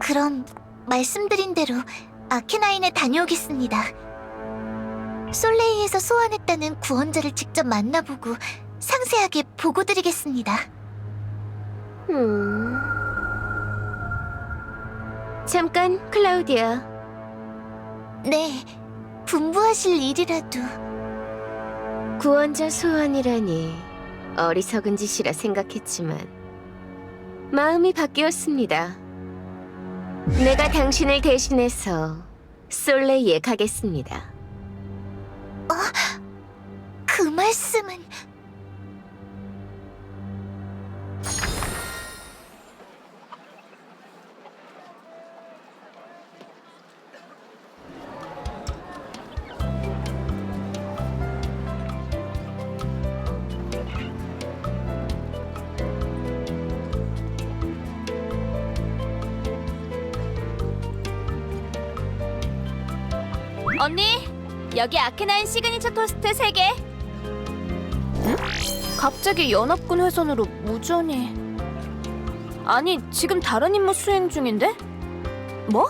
그럼 말씀드린 대로 아케나인에 다녀오겠습니다. 솔레이에서 소환했다는 구원자를 직접 만나보고 상세하게 보고드리겠습니다. 잠깐, 클라우디아. 네, 분부하실 일이라도. 구원자 소환이라니 어리석은 짓이라 생각했지만 마음이 바뀌었습니다. 내가 당신을 대신해서 솔레이에 가겠습니다. 그 말씀은... 언니, 여기 아케나인 시그니처 토스트 3개. 응? 갑자기 연합군 회선으로 무전이... 아니, 지금 다른 임무 수행 중인데? 뭐?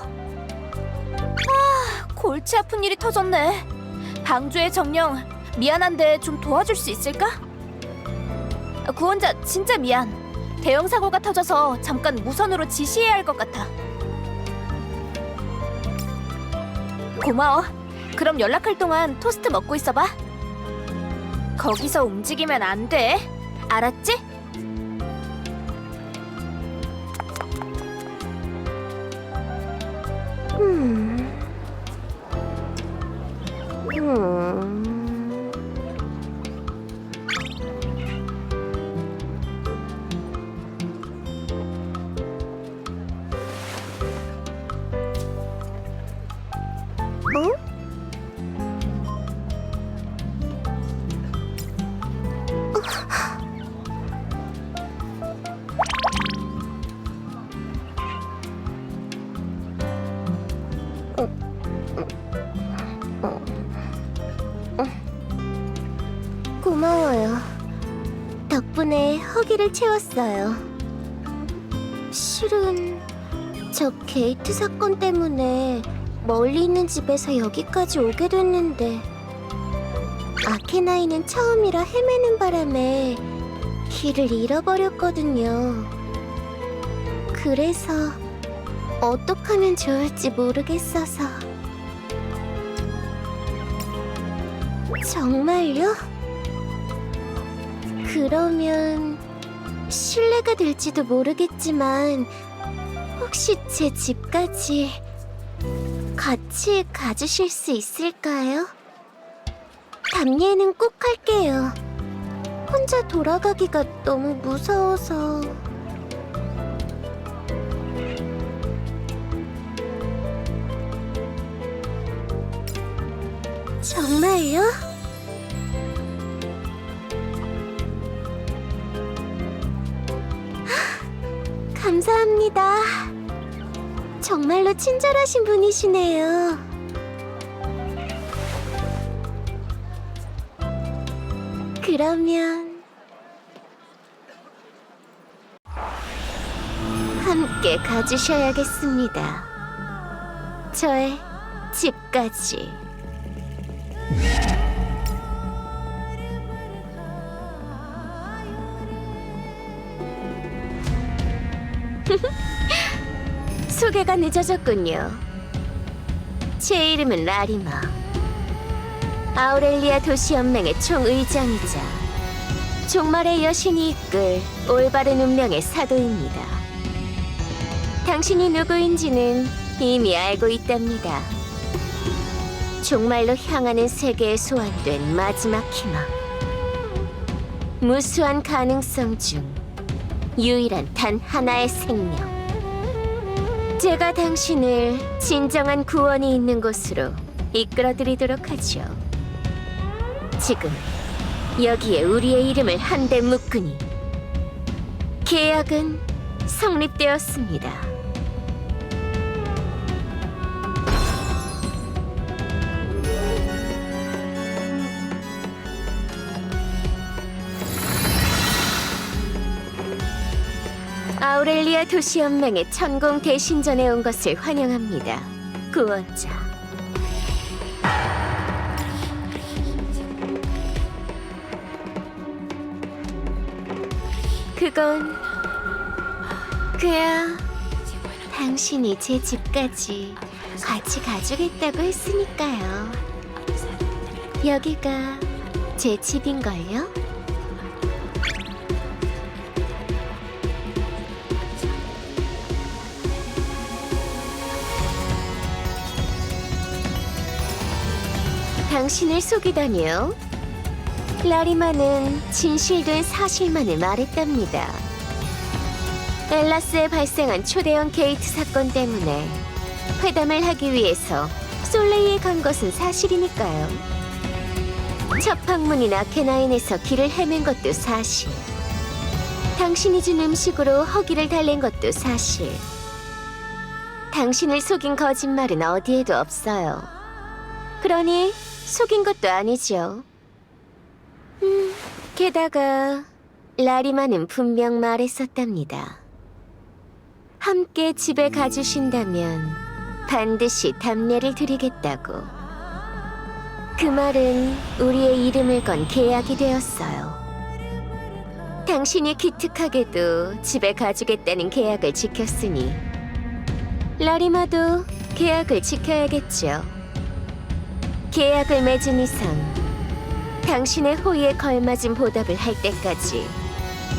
아, 골치 아픈 일이 터졌네. 방주의 정령, 미안한데 좀 도와줄 수 있을까? 구원자, 진짜 미안. 대형 사고가 터져서 잠깐 무선으로 지시해야 할 것 같아. 고마워. 그럼 연락할 동안 토스트 먹고 있어봐. 거기서 움직이면 안 돼. 알았지? 고마워요. 덕분에 허기를 채웠어요. 실은 저 게이트 사건 때문에 멀리 있는 집에서 여기까지 오게 됐는데 아케나이는 처음이라 헤매는 바람에 길을 잃어버렸거든요. 그래서 어떻게 하면 좋을지 모르겠어서. 정말요? 그러면 실례가 될지도 모르겠지만 혹시 제 집까지 같이 가주실 수 있을까요? 답례는 꼭 할게요. 혼자 돌아가기가 너무 무서워서. 정말요? 감사합니다. 정말로 친절하신 분이시네요. 그러면 함께 가주셔야겠습니다. 저의 집까지. 소개가 늦어졌군요. 제 이름은 라리마. 아우렐리아 도시연맹의 총의장이자 종말의 여신이 이끌 올바른 운명의 사도입니다. 당신이 누구인지는 이미 알고 있답니다. 종말로 향하는 세계에 소환된 마지막 희망. 무수한 가능성 중 유일한 단 하나의 생명. 제가 당신을 진정한 구원이 있는 곳으로 이끌어드리도록 하죠. 지금 여기에 우리의 이름을 한데 묶으니 계약은 성립되었습니다. 아우렐리아 도시연맹의 천공 대신전에 온 것을 환영합니다. 구원자. 그건 그야 당신이 제 집까지 같이 가주겠다고 했으니까요. 여기가 제 집인걸요? 당신을 속이다니요? 라리마는 진실된 사실만을 말했답니다. 엘라스에 발생한 초대형 게이트 사건 때문에 회담을 하기 위해서 솔레이에 간 것은 사실이니까요. 첫 방문인 아케나인에서 길을 헤맨 것도 사실. 당신이 준 음식으로 허기를 달랜 것도 사실. 당신을 속인 거짓말은 어디에도 없어요. 그러니 속인 것도 아니죠. 게다가 라리마는 분명 말했었답니다. 함께 집에 가주신다면 반드시 답례를 드리겠다고. 그 말은 우리의 이름을 건 계약이 되었어요. 당신이 기특하게도 집에 가주겠다는 계약을 지켰으니 라리마도 계약을 지켜야겠죠. 계약을 맺은 이상 당신의 호의에 걸맞은 보답을 할 때까지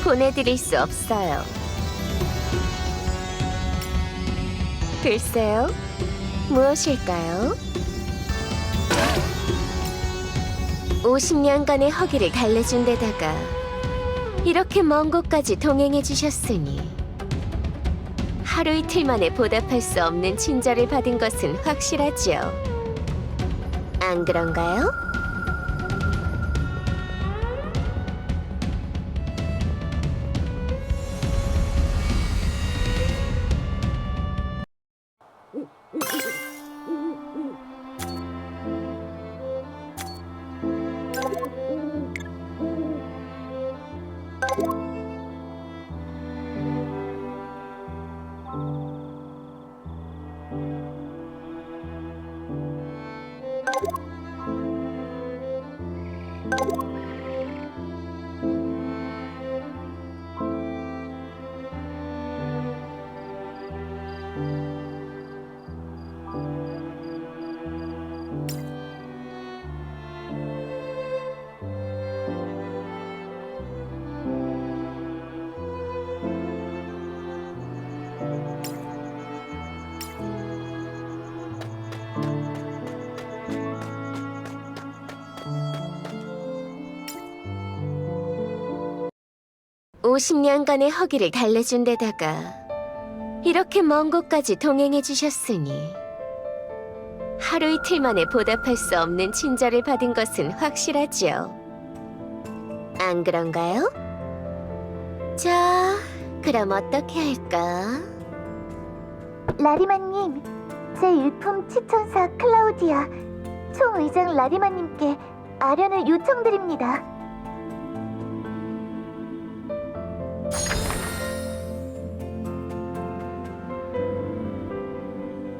보내드릴 수 없어요. 글쎄요, 무엇일까요? 50년간의 허기를 달래준 데다가 이렇게 먼 곳까지 동행해 주셨으니 하루 이틀 만에 보답할 수 없는 친절을 받은 것은 확실하지요. 안 그런가요? (50년간의) 허기를 달래준 데다가 이렇게 먼 곳까지 동행해 주셨으니 하루 이틀 만에 보답할 수 없는 친절을 받은 것은 확실하지요. 안 그런가요? 자, 그럼 어떻게 할까? 라리마님, 제 일품 치천사 클라우디아 총의장 라리마님께 아련을 요청드립니다.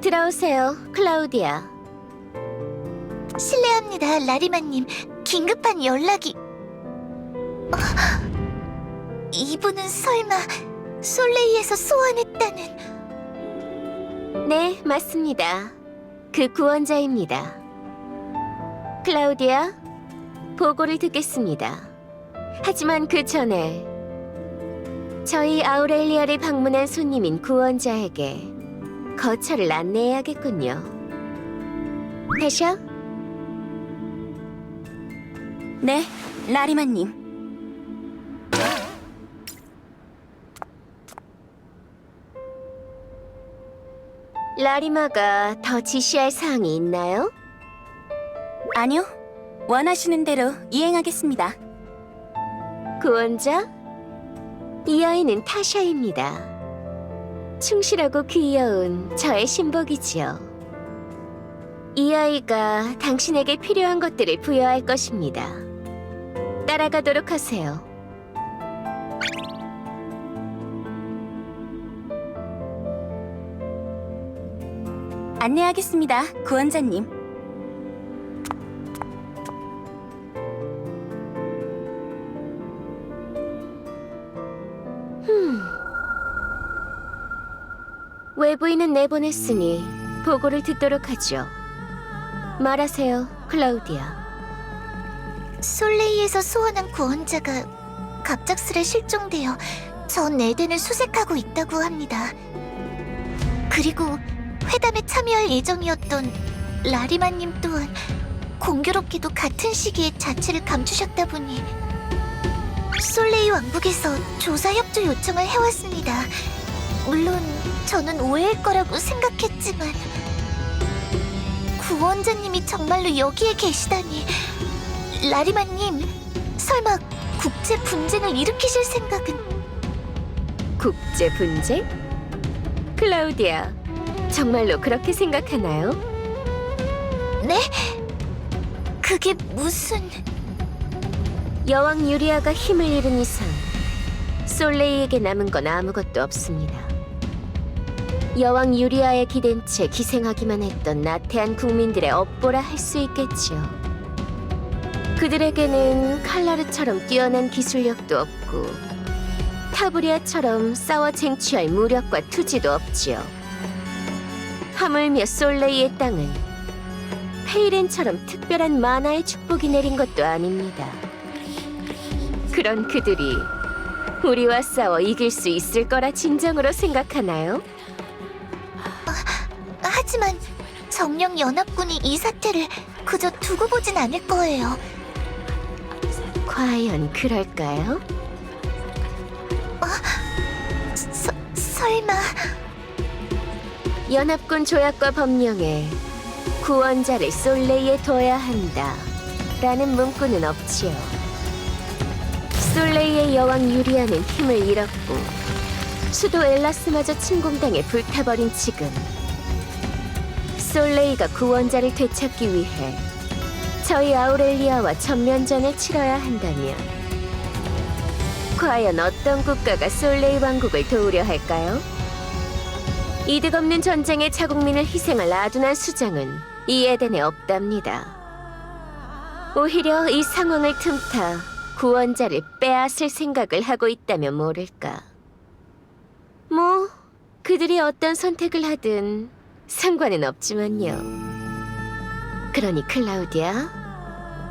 들어오세요, 클라우디아. 실례합니다, 라리마님. 긴급한 연락이... 이분은 설마 솔레이에서 소환했다는... 네, 맞습니다. 그 구원자입니다. 클라우디아, 보고를 듣겠습니다. 하지만 그 전에 저희 아우렐리아를 방문한 손님인 구원자에게 거처를 안내해야겠군요. 태샤? 네, 라리마님. 라리마가 더 지시할 사항이 있나요? 아니요, 원하시는 대로 이행하겠습니다. 구원자? 이 아이는 타샤입니다. 충실하고 귀여운 저의 신복이지요. 이 아이가 당신에게 필요한 것들을 부여할 것입니다. 따라가도록 하세요. 안내하겠습니다, 구원자님. 외부인은 내보냈으니 보고를 듣도록 하죠. 말하세요, 클라우디아. 솔레이에서 소환한 구원자가 갑작스레 실종되어 전 에덴을 수색하고 있다고 합니다. 그리고 회담에 참여할 예정이었던 라리마님 또한 공교롭게도 같은 시기에 자취를 감추셨다 보니 솔레이 왕국에서 조사 협조 요청을 해왔습니다. 물론 저는 오해일 거라고 생각했지만 구원자님이 정말로 여기에 계시다니. 라리마님, 설마 국제 분쟁을 일으키실 생각은? 국제 분쟁? 클라우디아, 정말로 그렇게 생각하나요? 네? 그게 무슨... 여왕 유리아가 힘을 잃은 이상 솔레이에게 남은 건 아무것도 없습니다. 여왕 유리아에 기댄 채 기생하기만 했던 나태한 국민들의 업보라 할 수 있겠지요. 그들에게는 칼라르처럼 뛰어난 기술력도 없고 타브리아처럼 싸워 쟁취할 무력과 투지도 없지요. 하물며 솔레이의 땅은 페이렌처럼 특별한 만화의 축복이 내린 것도 아닙니다. 그런 그들이 우리와 싸워 이길 수 있을 거라 진정으로 생각하나요? 하지만 정령 연합군이 이 사태를 그저 두고 보진 않을 거예요. 과연 그럴까요? 설마... 연합군 조약과 법령에 구원자를 솔레이에 둬야 한다 라는 문구는 없지요. 솔레이의 여왕 유리아는 힘을 잃었고 수도 엘라스마저 침공당해 불타버린 지금 솔레이가 구원자를 되찾기 위해 저희 아우렐리아와 전면전을 치러야 한다면 과연 어떤 국가가 솔레이 왕국을 도우려 할까요? 이득 없는 전쟁에 자국민을 희생할 아둔한 수장은 이 에덴에 없답니다. 오히려 이 상황을 틈타 구원자를 빼앗을 생각을 하고 있다면 모를까. 뭐 그들이 어떤 선택을 하든 상관은 없지만요. 그러니 클라우디아,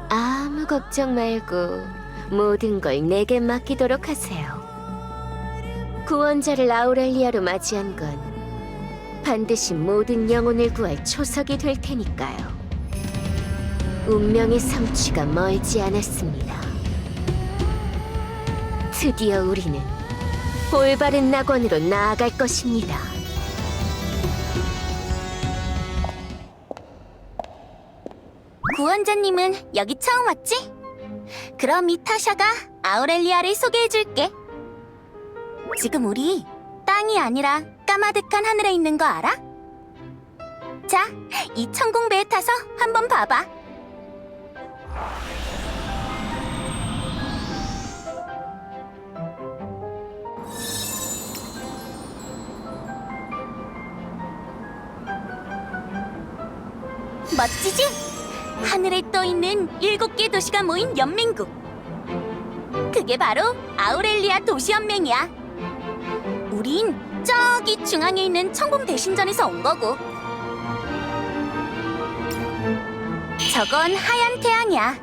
아무 걱정 말고 모든 걸 내게 맡기도록 하세요. 구원자를 아우렐리아로 맞이한 건 반드시 모든 영혼을 구할 초석이 될 테니까요. 운명의 성취가 멀지 않았습니다. 드디어 우리는 올바른 낙원으로 나아갈 것입니다. 구원자님은 여기 처음 왔지? 그럼 이 타샤가 아우렐리아를 소개해줄게. 지금 우리 땅이 아니라 까마득한 하늘에 있는 거 알아? 자, 이 천공배에 타서 한번 봐봐. 멋지지? 하늘에 떠있는 7개 도시가 모인 연맹국. 그게 바로 아우렐리아 도시연맹이야. 우린 저기 중앙에 있는 천공 대신전에서 온 거고. 저건 하얀 태양이야.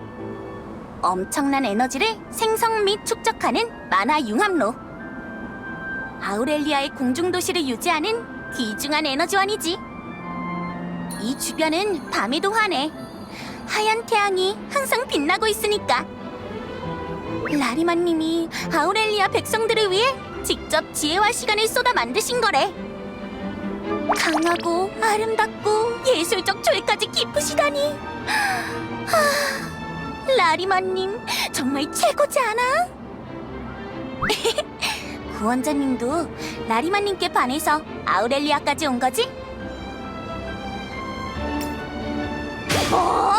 엄청난 에너지를 생성 및 축적하는 만화 융합로. 아우렐리아의 공중도시를 유지하는 귀중한 에너지원이지. 이 주변은 밤에도 환해. 하얀 태양이 항상 빛나고 있으니까. 라리마님이 아우렐리아 백성들을 위해 직접 지혜와 시간을 쏟아 만드신 거래. 강하고 아름답고 예술적 조예까지 깊으시다니. 라리마님 정말 최고지 않아? 구원자님도 라리마님께 반해서 아우렐리아까지 온 거지? 뭐?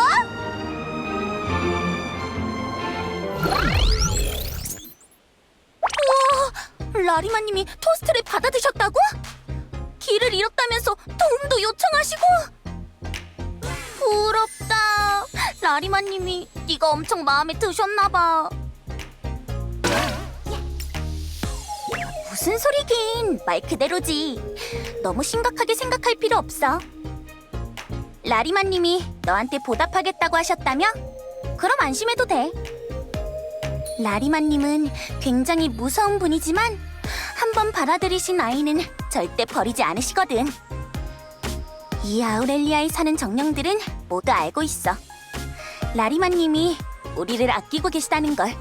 우와, 라리마님이 토스트를 받아 드셨다고? 길을 잃었다면서 도움도 요청하시고. 부럽다. 라리마님이 네가 엄청 마음에 드셨나 봐. 무슨 소리긴. 말 그대로지. 너무 심각하게 생각할 필요 없어. 라리마님이 너한테 보답하겠다고 하셨다며? 그럼 안심해도 돼. 라리마님은 굉장히 무서운 분이지만 한번 받아들이신 아이는 절대 버리지 않으시거든. 이 아우렐리아에 사는 정령들은 모두 알고 있어. 라리마님이 우리를 아끼고 계시다는 걸.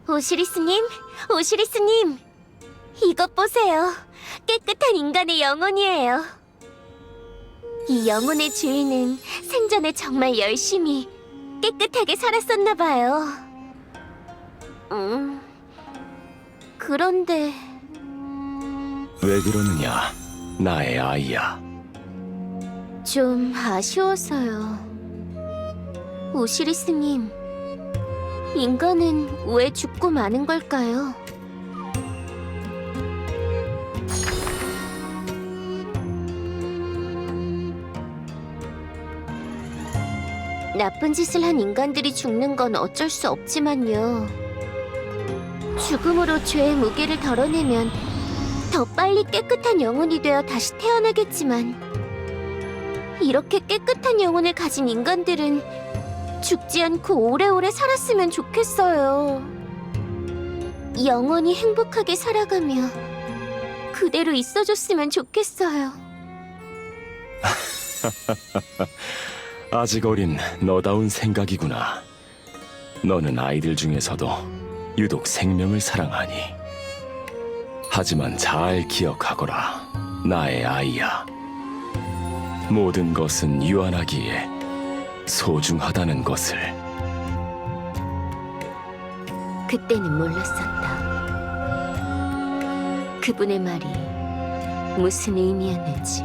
오시리스님, 오시리스님, 이것 보세요. 깨끗한 인간의 영혼이에요. 이 영혼의 주인은 생전에 정말 열심히 깨끗하게 살았었나 봐요. 그런데 왜 그러느냐, 나의 아이야. 좀 아쉬워서요. 오시리스님, 인간은 왜 죽고 마는 걸까요? 나쁜 짓을 한 인간들이 죽는 건 어쩔 수 없지만요. 죽음으로 죄의 무게를 덜어내면 더 빨리 깨끗한 영혼이 되어 다시 태어나겠지만, 이렇게 깨끗한 영혼을 가진 인간들은 죽지 않고 오래오래 살았으면 좋겠어요. 영원히 행복하게 살아가며 그대로 있어줬으면 좋겠어요. 아직 어린 너다운 생각이구나. 너는 아이들 중에서도 유독 생명을 사랑하니. 하지만 잘 기억하거라, 나의 아이야. 모든 것은 유한하기에 소중하다는 것을. 그때는 몰랐었다. 그분의 말이 무슨 의미였는지.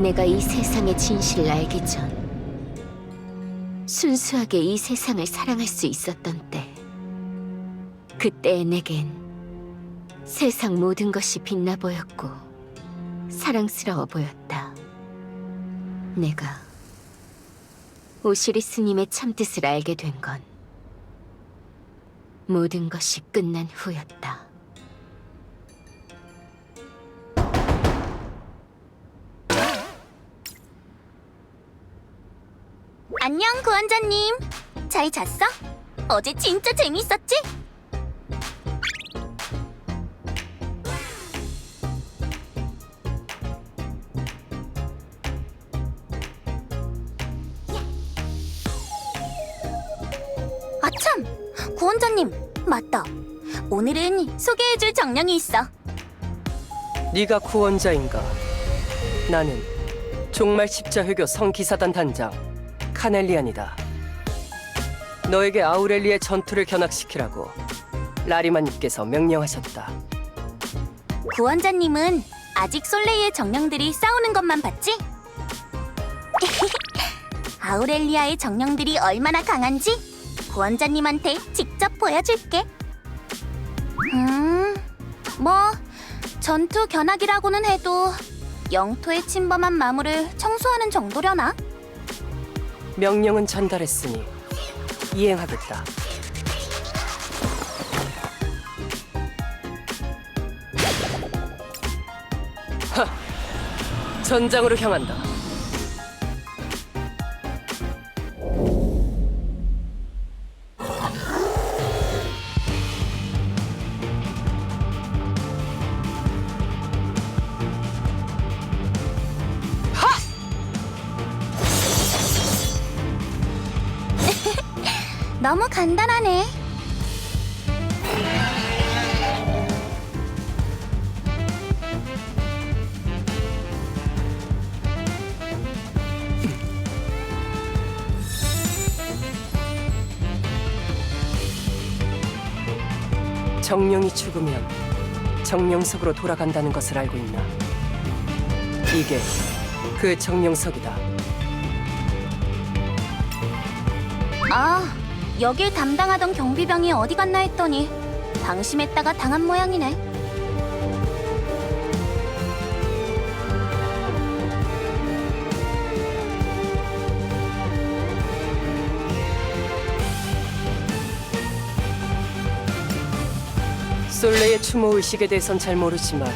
내가 이 세상의 진실을 알기 전 순수하게 이 세상을 사랑할 수 있었던 때, 그때의 내겐 세상 모든 것이 빛나 보였고 사랑스러워 보였다. 내가 오시리스님의 참뜻을 알게 된 건 모든 것이 끝난 후였다. 안녕, 구원자님. 잘 잤어? 어제 진짜 재밌었지? 아참! 구원자님, 맞다. 오늘은 소개해줄 정령이 있어. 네가 구원자인가? 나는 종말 십자회교 성기사단 단장 카넬리안이다. 너에게 아우렐리의 전투를 견학시키라고 라리마님께서 명령하셨다. 구원자님은 아직 솔레이의 정령들이 싸우는 것만 봤지? 아우렐리아의 정령들이 얼마나 강한지 구원자님한테 직접 보여줄게. 뭐 전투 견학이라고는 해도 영토의 침범한 마물을 청소하는 정도려나? 명령은 전달했으니 이행하겠다. 하! 전장으로 향한다. 너무 간단하네. 정령이 죽으면 정령석으로 돌아간다는 것을 알고 있나? 이게 그 정령석이다. 아, 여길 담당하던 경비병이 어디 갔나 했더니 방심했다가 당한 모양이네. 솔레의 추모 의식에 대해선 잘 모르지만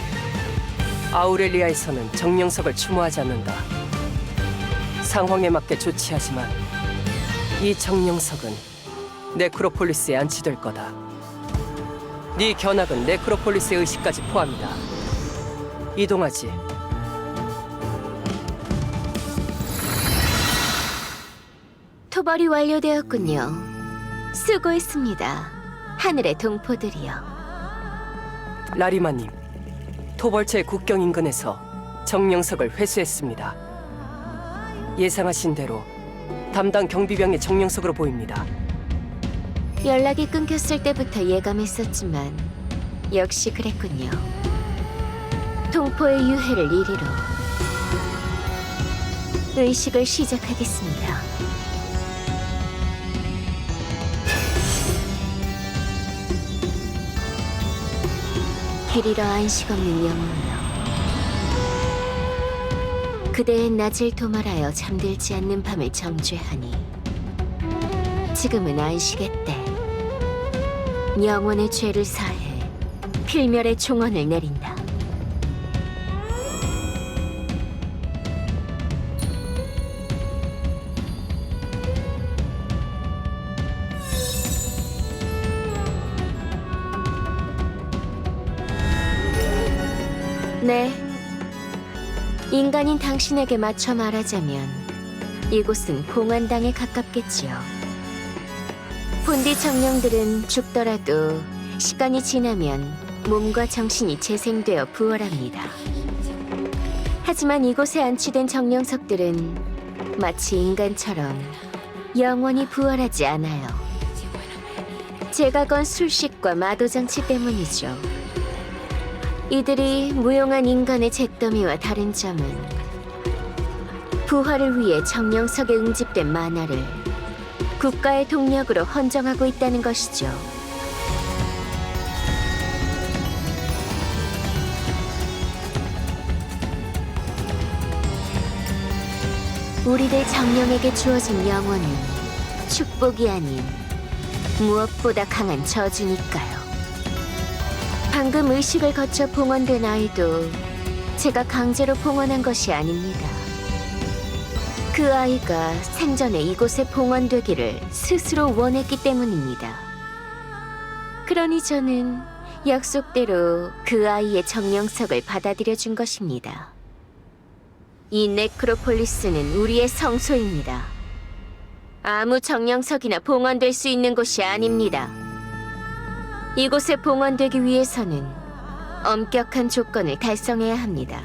아우렐리아에서는 정령석을 추모하지 않는다. 상황에 맞게 조치하지만 이 정령석은 네크로폴리스에 안치될 거다. 네 견학은 네크로폴리스의 의식까지 포함이다. 이동하지. 토벌이 완료되었군요. 수고했습니다. 하늘의 동포들이여. 라리마님, 토벌체의 국경 인근에서 정령석을 회수했습니다. 예상하신 대로 담당 경비병의 정령석으로 보입니다. 연락이 끊겼을 때부터 예감했었지만 역시 그랬군요. 동포의 유해를 이리로 의식을 시작하겠습니다. 길 잃어 안식 없는 영혼이여, 그대의 낮을 도말하여 잠들지 않는 밤을 정죄하니 지금은 안식의 때. 영혼의 죄를 사해 필멸의 종언을 내린다. 네, 인간인 당신에게 맞춰 말하자면 이곳은 봉안당에 가깝겠지요. 본디 정령들은 죽더라도 시간이 지나면 몸과 정신이 재생되어 부활합니다. 하지만 이곳에 안치된 정령석들은 마치 인간처럼 영원히 부활하지 않아요. 제가 건 술식과 마도장치 때문이죠. 이들이 무용한 인간의 잿더미와 다른 점은 부활을 위해 정령석에 응집된 만화를 국가의 동력으로 헌정하고 있다는 것이죠. 우리들 정령에게 주어진 영혼은 축복이 아닌 무엇보다 강한 저주니까요. 방금 의식을 거쳐 봉헌된 아이도 제가 강제로 봉헌한 것이 아닙니다. 그 아이가 생전에 이곳에 봉헌되기를 스스로 원했기 때문입니다. 그러니 저는 약속대로 그 아이의 정령석을 받아들여 준 것입니다. 이 네크로폴리스는 우리의 성소입니다. 아무 정령석이나 봉헌될 수 있는 곳이 아닙니다. 이곳에 봉헌되기 위해서는 엄격한 조건을 달성해야 합니다.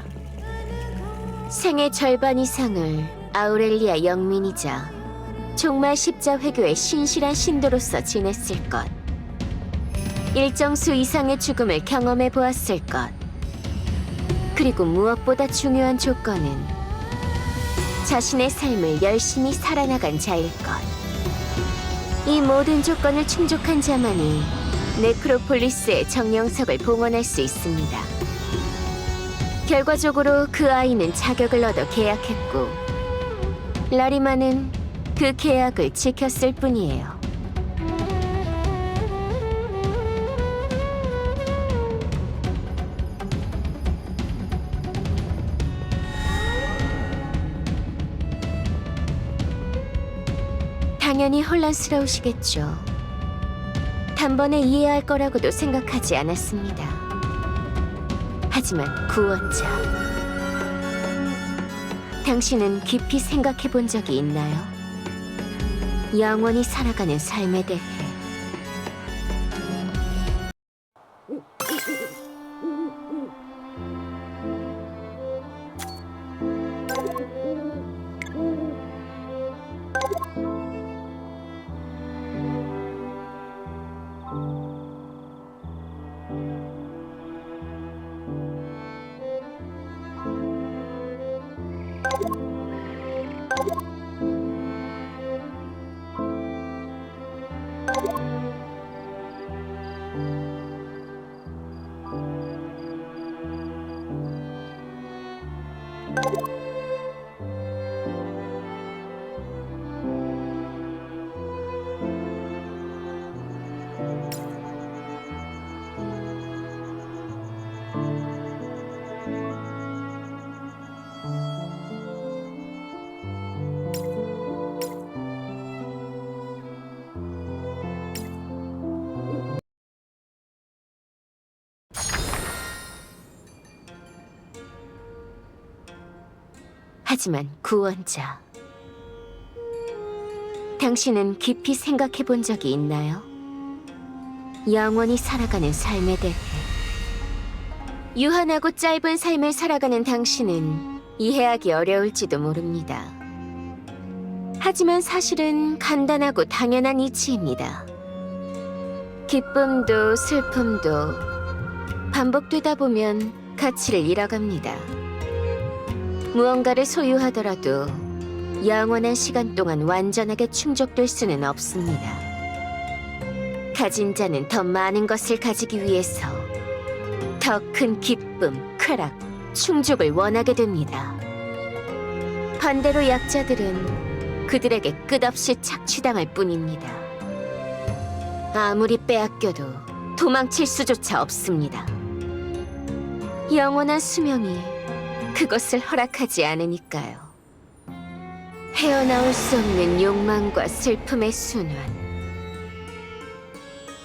생의 절반 이상을 아우렐리아 영민이자 종말 십자 회교의 신실한 신도로서 지냈을 것, 일정 수 이상의 죽음을 경험해 보았을 것, 그리고 무엇보다 중요한 조건은 자신의 삶을 열심히 살아나간 자일 것. 이 모든 조건을 충족한 자만이 네크로폴리스의 정령석을 봉헌할 수 있습니다. 결과적으로 그 아이는 자격을 얻어 계약했고 라리마는 그 계약을 지켰을 뿐이에요. 당연히 혼란스러우시겠죠. 단번에 이해할 거라고도 생각하지 않았습니다. 하지만 구원자, 당신은 깊이 생각해 본 적이 있나요? 영원히 살아가는 삶에 대해. 하지만 구원자, 당신은 깊이 생각해 본 적이 있나요? 영원히 살아가는 삶에 대해. 유한하고 짧은 삶을 살아가는 당신은 이해하기 어려울지도 모릅니다. 하지만 사실은 간단하고 당연한 이치입니다. 기쁨도 슬픔도 반복되다 보면 가치를 잃어갑니다. 무언가를 소유하더라도 영원한 시간 동안 완전하게 충족될 수는 없습니다. 가진 자는 더 많은 것을 가지기 위해서 더 큰 기쁨, 쾌락, 충족을 원하게 됩니다. 반대로 약자들은 그들에게 끝없이 착취당할 뿐입니다. 아무리 빼앗겨도 도망칠 수조차 없습니다. 영원한 수명이 그것을 허락하지 않으니까요. 헤어나올 수 없는 욕망과 슬픔의 순환.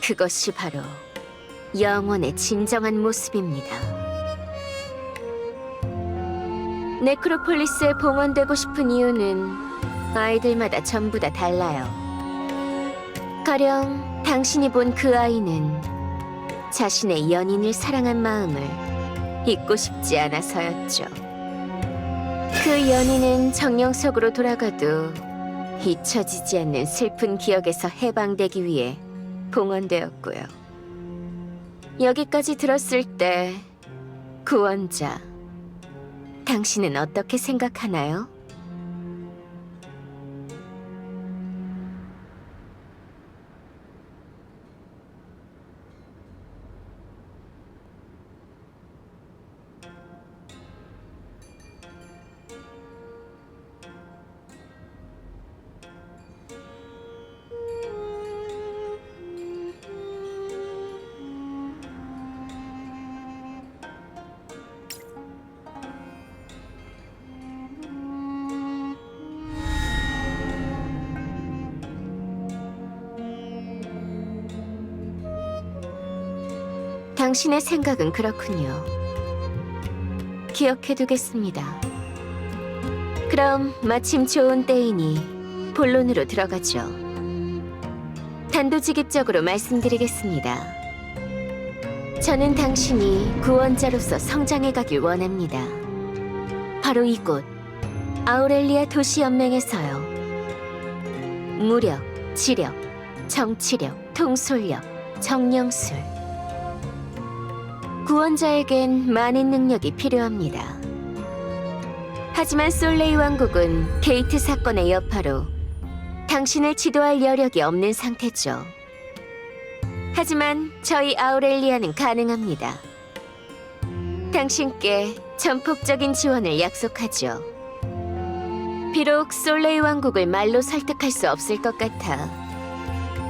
그것이 바로 영혼의 진정한 모습입니다. 네크로폴리스에 봉헌되고 싶은 이유는 아이들마다 전부 다 달라요. 가령 당신이 본 그 아이는 자신의 연인을 사랑한 마음을 잊고 싶지 않아서였죠. 그 연인은 정령석으로 돌아가도 잊혀지지 않는 슬픈 기억에서 해방되기 위해 봉헌되었고요. 여기까지 들었을 때 구원자, 당신은 어떻게 생각하나요? 당신의 생각은 그렇군요. 기억해두겠습니다. 그럼 마침 좋은 때이니 본론으로 들어가죠. 단도직입적으로 말씀드리겠습니다. 저는 당신이 구원자로서 성장해가길 원합니다. 바로 이곳 아우렐리아 도시연맹에서요. 무력, 지력, 정치력, 통솔력, 정령술. 구원자에겐 많은 능력이 필요합니다. 하지만 솔레이 왕국은 게이트 사건의 여파로 당신을 지도할 여력이 없는 상태죠. 하지만 저희 아우렐리아는 가능합니다. 당신께 전폭적인 지원을 약속하죠. 비록 솔레이 왕국을 말로 설득할 수 없을 것 같아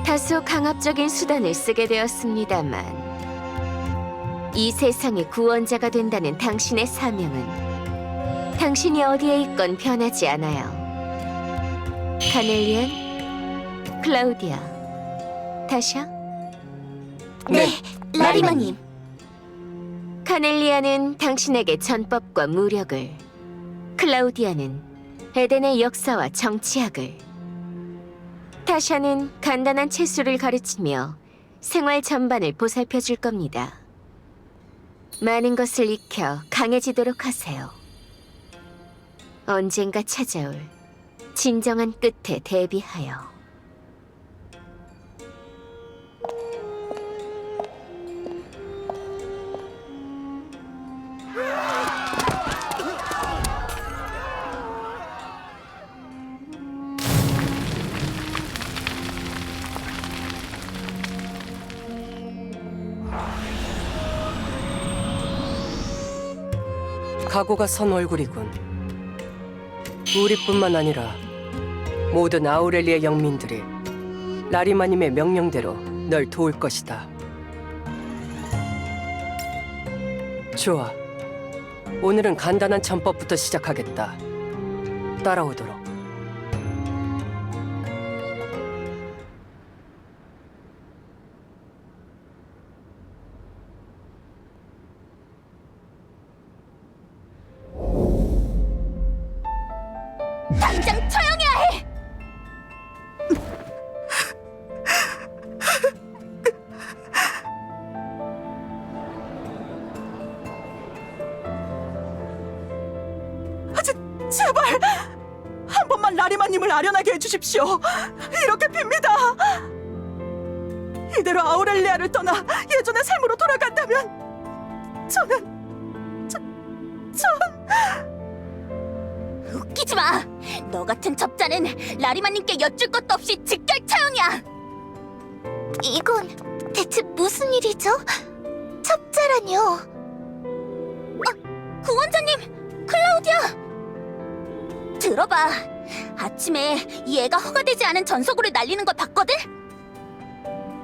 다소 강압적인 수단을 쓰게 되었습니다만 이 세상의 구원자가 된다는 당신의 사명은 당신이 어디에 있건 변하지 않아요. 카넬리안, 클라우디아, 타샤? 네, 라리마님. 카넬리아는 당신에게 전법과 무력을, 클라우디아는 에덴의 역사와 정치학을, 타샤는 간단한 채술을 가르치며 생활 전반을 보살펴 줄 겁니다. 많은 것을 익혀 강해지도록 하세요. 언젠가 찾아올 진정한 끝에 대비하여. 각오가 선 얼굴이군. 우리뿐만 아니라 모든 아우렐리아 영민들이 라리마님의 명령대로 널 도울 것이다. 좋아. 오늘은 간단한 전법부터 시작하겠다. 따라오도록. 당장 처형해야 해! 제발 한 번만 라리마님을 아련하게 해주십시오. 이렇게 빕니다. 이대로 아우렐리아를 떠나 예전의 삶으로 돌아간다면 저는 웃기지 마! 너 같은 첩자는 라리마님께 여쭐 것도 없이 직결 처형이야! 이건 대체 무슨 일이죠? 첩자라뇨. 구원자님! 클라우디아! 들어봐. 아침에 이 애가 허가되지 않은 전서구를 날리는 걸 봤거든?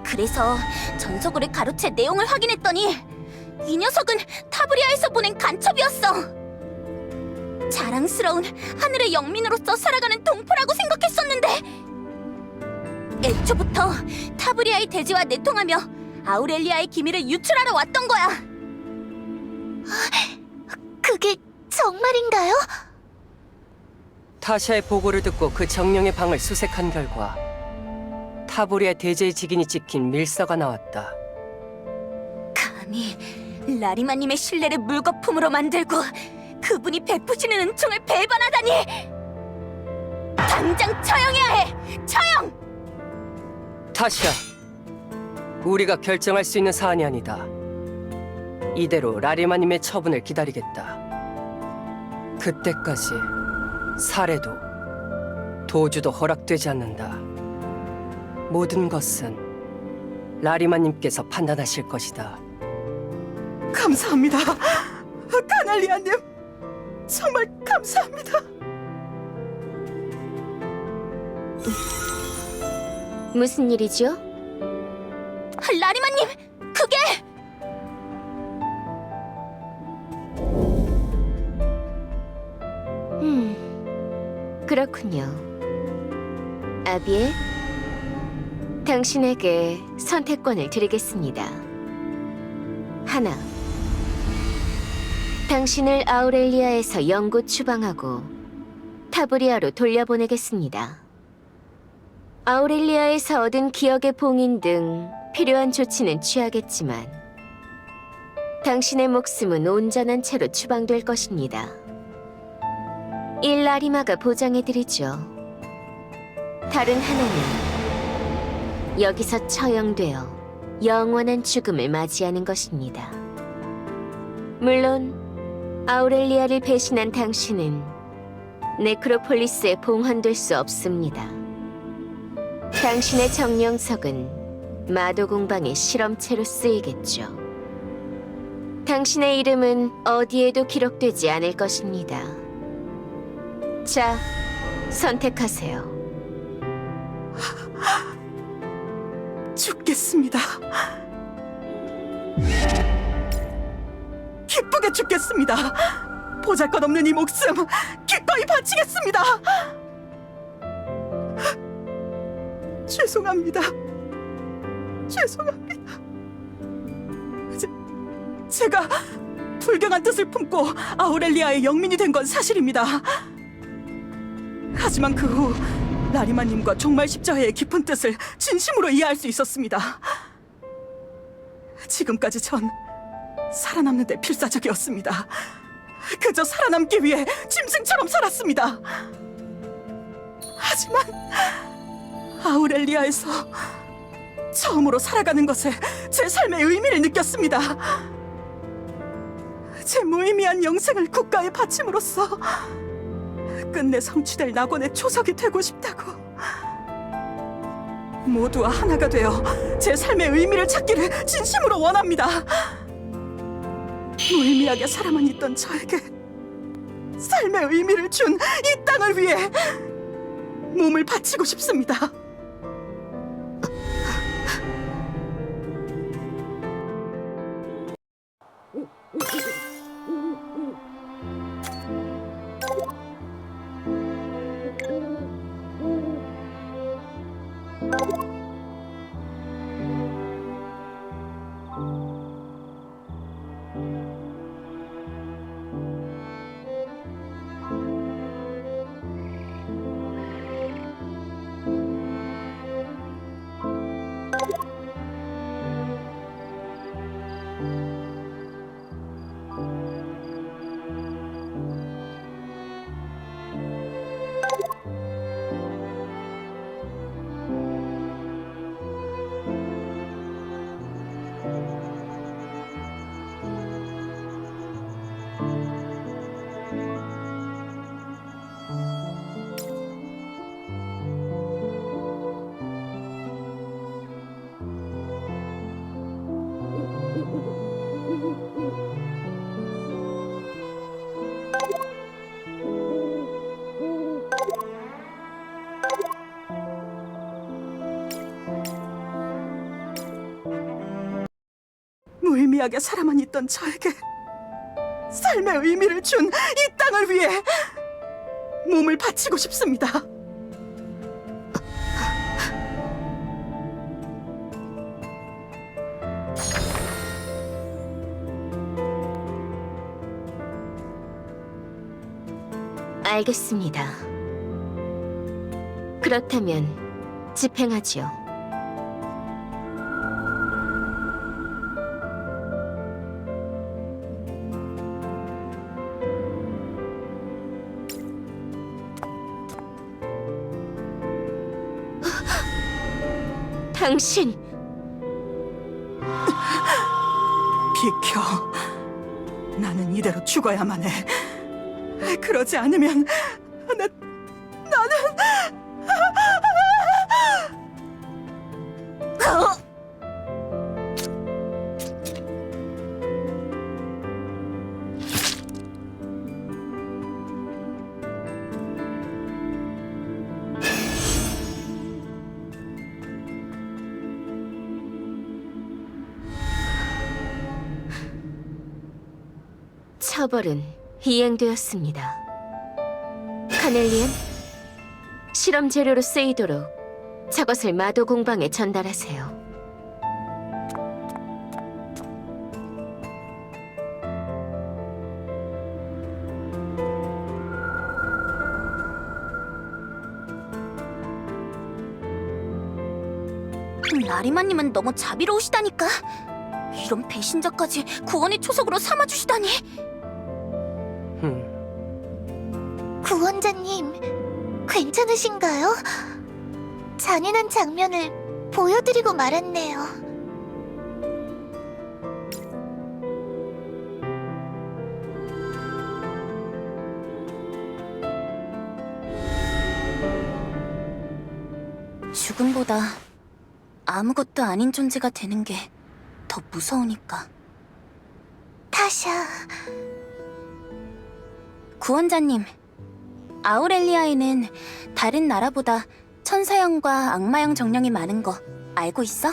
그래서 전서구를 가로채 내용을 확인했더니 이 녀석은 타브리아에서 보낸 간첩이었어. 자랑스러운 하늘의 영민으로서 살아가는 동포라고 생각했었는데 애초부터 타브리아의 대지와 내통하며 아우렐리아의 기밀을 유출하러 왔던 거야. 그게 정말인가요? 타샤의 보고를 듣고 그 정령의 방을 수색한 결과 타보리아 대제의 직인이 찍힌 밀서가 나왔다. 감히 라리마님의 신뢰를 물거품으로 만들고 그분이 베푸시는 은총을 배반하다니! 당장 처형해야 해! 처형! 타샤, 우리가 결정할 수 있는 사안이 아니다. 이대로 라리마님의 처분을 기다리겠다. 그때까지 살해도 도주도 허락되지 않는다. 모든 것은 라리마님께서 판단하실 것이다. 감사합니다. 카넬리아님 정말 감사합니다. 무슨 일이죠? 라리마님! 그게! 그렇군요. 아비에, 당신에게 선택권을 드리겠습니다. 하나, 당신을 아우렐리아에서 영구 추방하고 타브리아로 돌려보내겠습니다. 아우렐리아에서 얻은 기억의 봉인 등 필요한 조치는 취하겠지만 당신의 목숨은 온전한 채로 추방될 것입니다. 일라리마가 보장해드리죠. 다른 하나는 여기서 처형되어 영원한 죽음을 맞이하는 것입니다. 물론 아우렐리아를 배신한 당신은 네크로폴리스에 봉헌될 수 없습니다. 당신의 정령석은 마도공방의 실험체로 쓰이겠죠. 당신의 이름은 어디에도 기록되지 않을 것입니다. 자, 선택하세요. 죽겠습니다. 기쁘게 죽겠습니다. 보잘것없는 이 목숨 기꺼이 바치겠습니다. 죄송합니다. 죄송합니다. 제가 불경한 뜻을 품고 아우렐리아의 영민이 된 건 사실입니다. 하지만 그 후 라리마님과 종말 십자회의 깊은 뜻을 진심으로 이해할 수 있었습니다. 지금까지 전 살아남는 데 필사적이었습니다. 그저 살아남기 위해 짐승처럼 살았습니다. 하지만 아우렐리아에서 처음으로 살아가는 것에 제 삶의 의미를 느꼈습니다. 제 무의미한 영생을 국가에 바침으로써 끝내 성취될 낙원의 초석이 되고 싶다고. 모두와 하나가 되어 제 삶의 의미를 찾기를 진심으로 원합니다. 무의미하게 살아만 있던 저에게 삶의 의미를 준 이 땅을 위해 몸을 바치고 싶습니다. 무의미하게 살아만 있던 저에게 삶의 의미를 준 이 땅을 위해 몸을 바치고 싶습니다. 알겠습니다. 그렇다면 집행하지요. 당신! 비켜. 나는 이대로 죽어야만 해. 그러지 않으면 나는 처벌은 이행되었습니다. 카넬리엔, 실험 재료로 쓰이도록 저것을 마도 공방에 전달하세요. 라리마님은 너무 자비로우시다니까. 이런 배신자까지 구원의 초석으로 삼아주시다니. 구원자님, 괜찮으신가요? 잔인한 장면을 보여드리고 말았네요. 죽음보다 아무것도 아닌 존재가 되는 게 더 무서우니까. 타샤, 구원자님, 아우렐리아에는 다른 나라보다 천사형과 악마형 정령이 많은 거 알고 있어?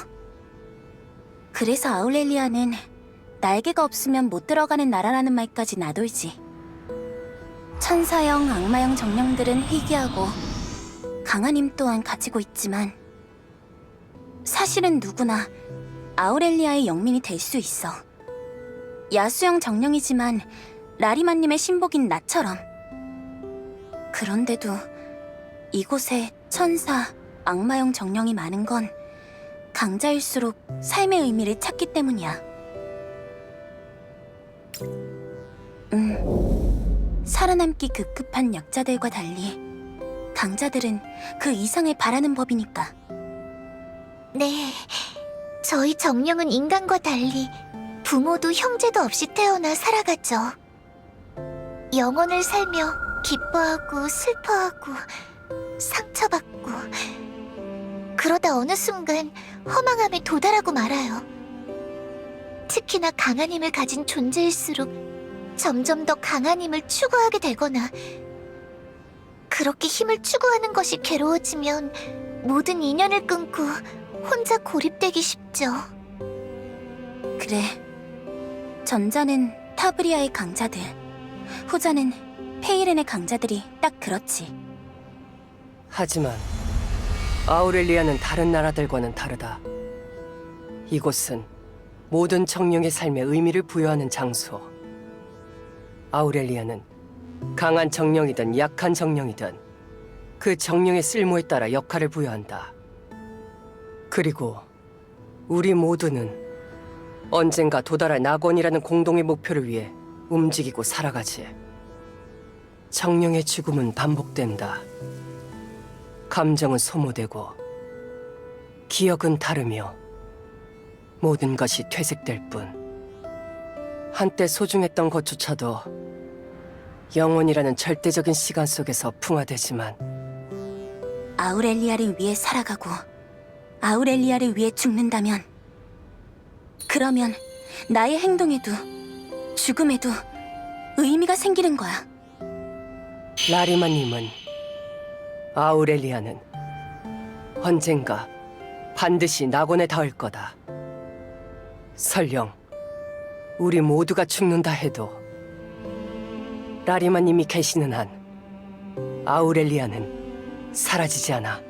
그래서 아우렐리아는 날개가 없으면 못 들어가는 나라라는 말까지 나돌지. 천사형, 악마형 정령들은 희귀하고 강한 힘 또한 가지고 있지만 사실은 누구나 아우렐리아의 영민이 될 수 있어. 야수형 정령이지만 라리마님의 신복인 나처럼. 그런데도 이곳에 천사, 악마형 정령이 많은 건 강자일수록 삶의 의미를 찾기 때문이야. 살아남기 급급한 약자들과 달리 강자들은 그 이상을 바라는 법이니까. 네. 저희 정령은 인간과 달리 부모도 형제도 없이 태어나 살아가죠. 영혼을 살며 기뻐하고 슬퍼하고 상처받고 그러다 어느 순간 허망함에 도달하고 말아요. 특히나 강한 힘을 가진 존재일수록 점점 더 강한 힘을 추구하게 되거나 그렇게 힘을 추구하는 것이 괴로워지면 모든 인연을 끊고 혼자 고립되기 쉽죠. 그래. 전자는 타브리아의 강자들, 후자는 페이렌의 강자들이 딱 그렇지. 하지만 아우렐리아는 다른 나라들과는 다르다. 이곳은 모든 정령의 삶에 의미를 부여하는 장소. 아우렐리아는 강한 정령이든 약한 정령이든 그 정령의 쓸모에 따라 역할을 부여한다. 그리고 우리 모두는 언젠가 도달할 낙원이라는 공동의 목표를 위해 움직이고 살아가지. 정령의 죽음은 반복된다. 감정은 소모되고 기억은 다르며 모든 것이 퇴색될 뿐 한때 소중했던 것조차도 영원이라는 절대적인 시간 속에서 풍화되지만 아우렐리아를 위해 살아가고 아우렐리아를 위해 죽는다면 그러면 나의 행동에도 죽음에도 의미가 생기는 거야. 라리마님은 아우렐리아는 언젠가 반드시 낙원에 닿을 거다. 설령 우리 모두가 죽는다 해도 라리마님이 계시는 한 아우렐리아는 사라지지 않아.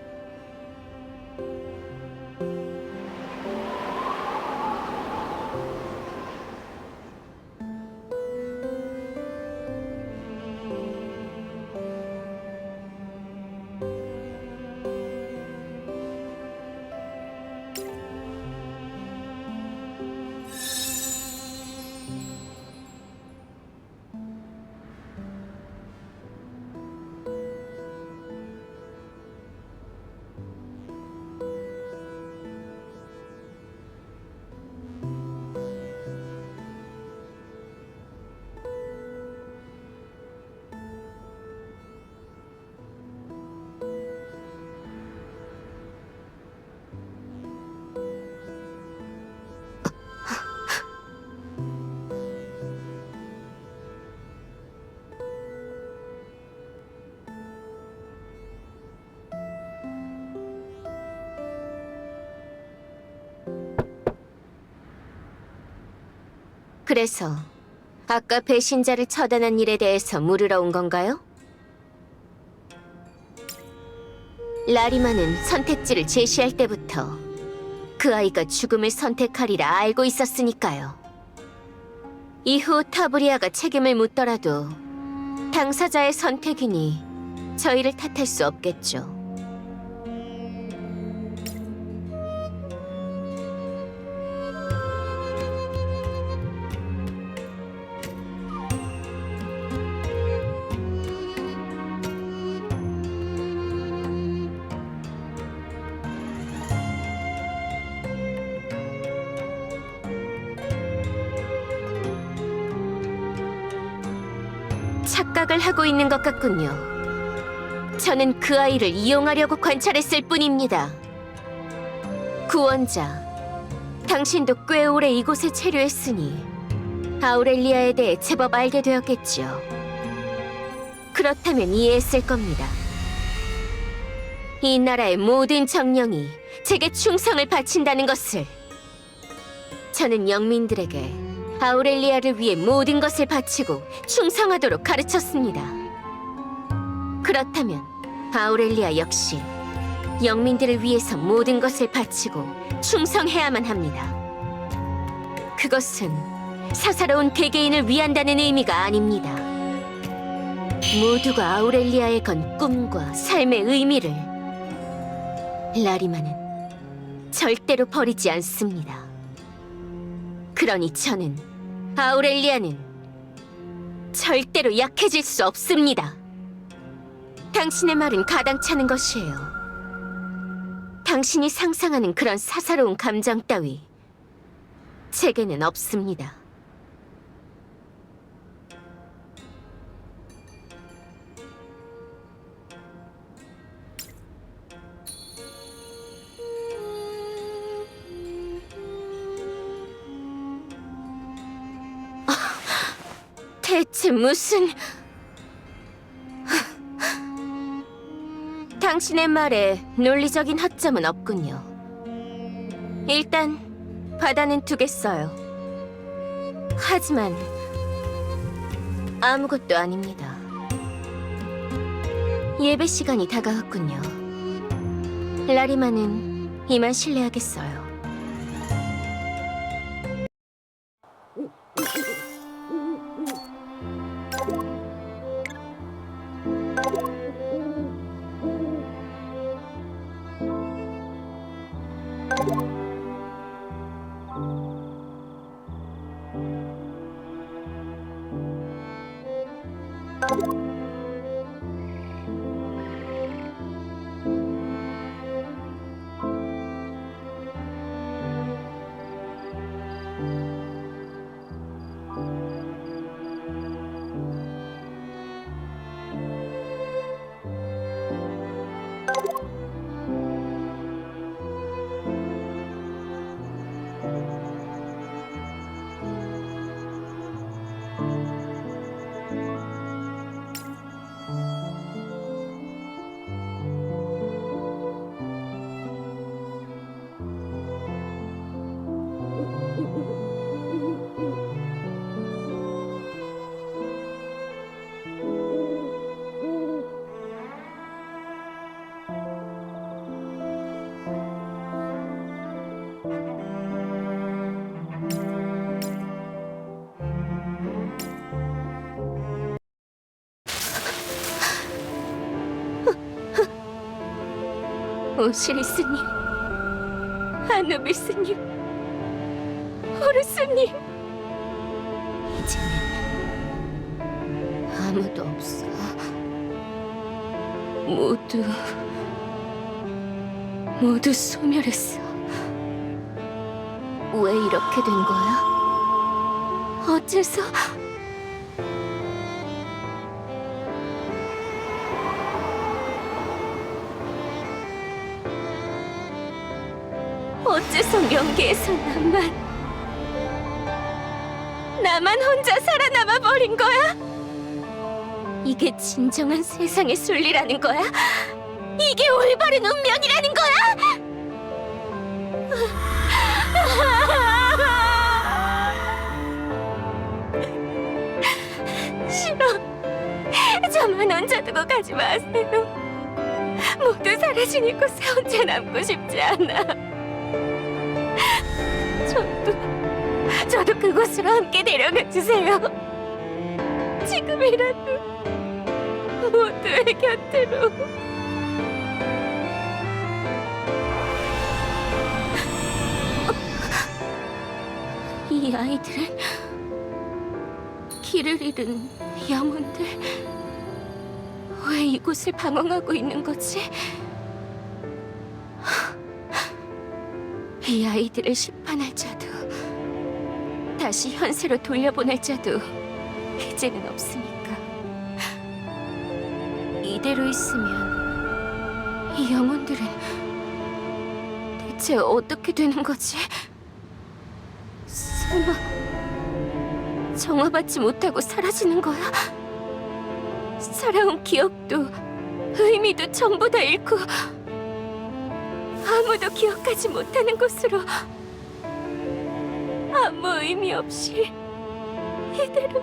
그래서 아까 배신자를 처단한 일에 대해서 물으러 온 건가요? 라리마는 선택지를 제시할 때부터 그 아이가 죽음을 선택하리라 알고 있었으니까요. 이후 타브리아가 책임을 묻더라도 당사자의 선택이니 저희를 탓할 수 없겠죠. 착각을 하고 있는 것 같군요. 저는 그 아이를 이용하려고 관찰했을 뿐입니다. 구원자, 당신도 꽤 오래 이곳에 체류했으니 아우렐리아에 대해 제법 알게 되었겠지요. 그렇다면 이해했을 겁니다. 이 나라의 모든 정령이 제게 충성을 바친다는 것을. 저는 영민들에게 아우렐리아를 위해 모든 것을 바치고 충성하도록 가르쳤습니다. 그렇다면 아우렐리아 역시 영민들을 위해서 모든 것을 바치고 충성해야만 합니다. 그것은 사사로운 개개인을 위한다는 의미가 아닙니다. 모두가 아우렐리아에 건 꿈과 삶의 의미를 라리마는 절대로 버리지 않습니다. 그러니 저는 아우렐리아는 절대로 약해질 수 없습니다. 당신의 말은 가당찮은 것이에요. 당신이 상상하는 그런 사사로운 감정 따위 제게는 없습니다. 대체 무슨... 당신의 말에 논리적인 허점은 없군요. 일단 바다는 두겠어요. 하지만 아무것도 아닙니다. 예배 시간이 다가왔군요. 라리마는 이만 실례하겠어요. 오시리스님, 아누비스님, 호르스님. 이제는 아무도 없어. 모두 소멸했어. 왜 이렇게 된 거야? 어째서? 어째서 명계에서 나만 혼자 살아남아 버린 거야? 이게 진정한 세상의 순리라는 거야? 이게 올바른 운명이라는 거야? 싫어. 저만 혼자 두고 가지 마세요. 모두 사라진 이곳에 혼자 남고 싶지 않아. 저도 그곳으로 함께 데려가 주세요. 지금이라도 모두의 곁으로. 이 아이들은 길을 잃은 영혼들. 왜 이곳을 방황하고 있는 거지? 이 아이들을 심판할 자도 다시 현세로 돌려보낼 자도 이제는 없으니까. 이대로 있으면 이 영혼들은 대체 어떻게 되는 거지? 설마 정화받지 못하고 사라지는 거야? 살아온 기억도 의미도 전부 다 잃고 아무도 기억하지 못하는 곳으로 아무 의미 없이 이대로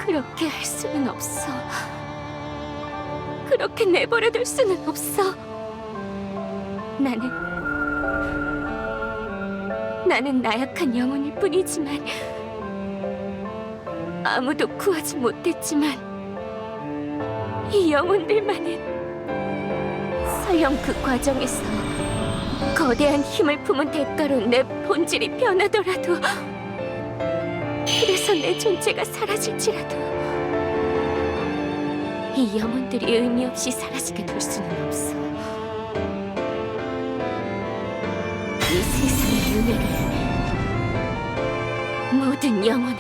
그렇게 할 수는 없어. 그렇게 내버려둘 수는 없어. 나는 나약한 영혼일 뿐이지만 아무도 구하지 못했지만 이 영혼들만은 설령 그 과정에서 거대한 힘을 품은 대가로 내 본질이 변하더라도 그래서 내 존재가 사라질지라도 이 영혼들이 의미 없이 사라지게 둘 수는 없어. 이 세상의 윤회를, 모든 영혼을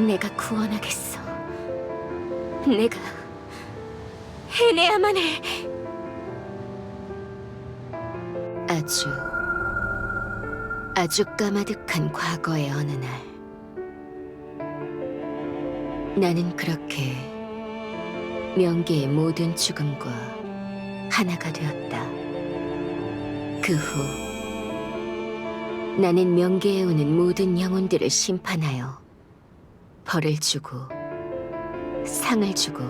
내가 구원하겠어. 내가 해내야만 해. 아주 까마득한 과거의 어느 날, 나는 그렇게 명계의 모든 죽음과 하나가 되었다. 그 후 나는 명계에 오는 모든 영혼들을 심판하여 벌을 주고 상을 주고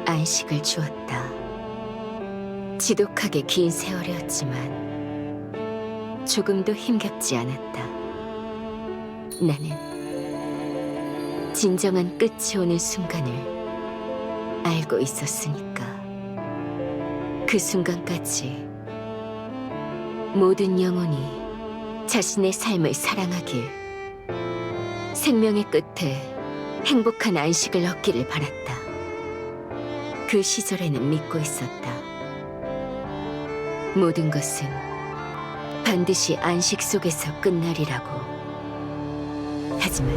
안식을 주었다. 지독하게 긴 세월이었지만 조금도 힘겹지 않았다. 나는 진정한 끝이 오는 순간을 알고 있었으니까. 그 순간까지 모든 영혼이 자신의 삶을 사랑하길, 생명의 끝에 행복한 안식을 얻기를 바랐다. 그 시절에는 믿고 있었다. 모든 것은 반드시 안식 속에서 끝나리라고. 하지만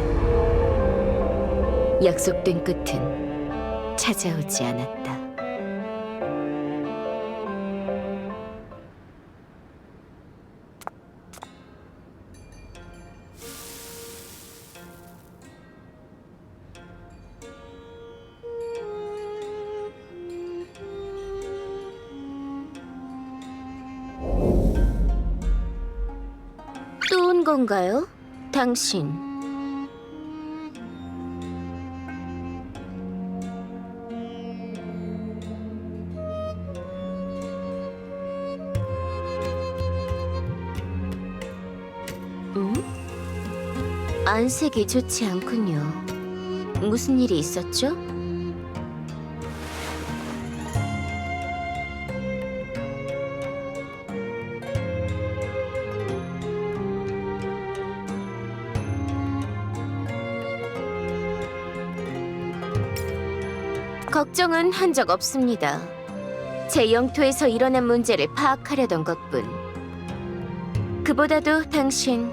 약속된 끝은 찾아오지 않았다. 또 온 건가요? 당신. 안색이 좋지 않군요. 무슨 일이 있었죠? 걱정은 한 적 없습니다. 제 영토에서 일어난 문제를 파악하려던 것뿐. 그보다도 당신,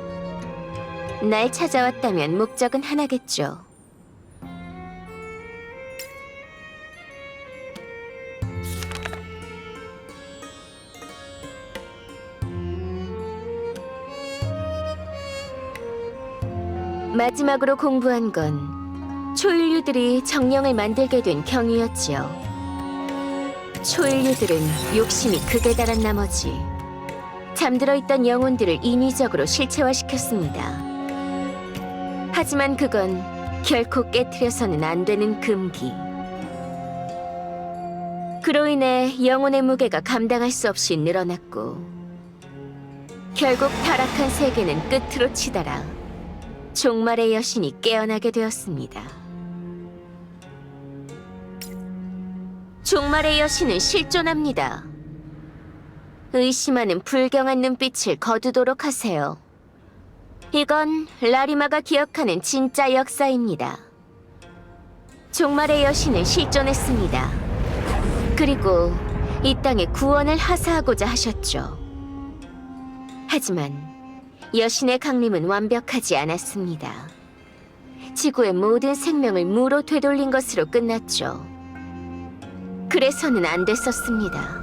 날 찾아왔다면 목적은 하나겠죠. 마지막으로 공부한 건 초일류들이 정령을 만들게 된 경위였지요. 초일류들은 욕심이 극에 달한 나머지 잠들어 있던 영혼들을 인위적으로 실체화시켰습니다. 하지만 그건 결코 깨트려서는 안 되는 금기. 그로 인해 영혼의 무게가 감당할 수 없이 늘어났고, 결국 타락한 세계는 끝으로 치달아 종말의 여신이 깨어나게 되었습니다. 종말의 여신은 실존합니다. 의심하는 불경한 눈빛을 거두도록 하세요. 이건 라리마가 기억하는 진짜 역사입니다. 종말의 여신은 실존했습니다. 그리고 이 땅의 구원을 하사하고자 하셨죠. 하지만 여신의 강림은 완벽하지 않았습니다. 지구의 모든 생명을 무로 되돌린 것으로 끝났죠. 그래서는 안 됐었습니다.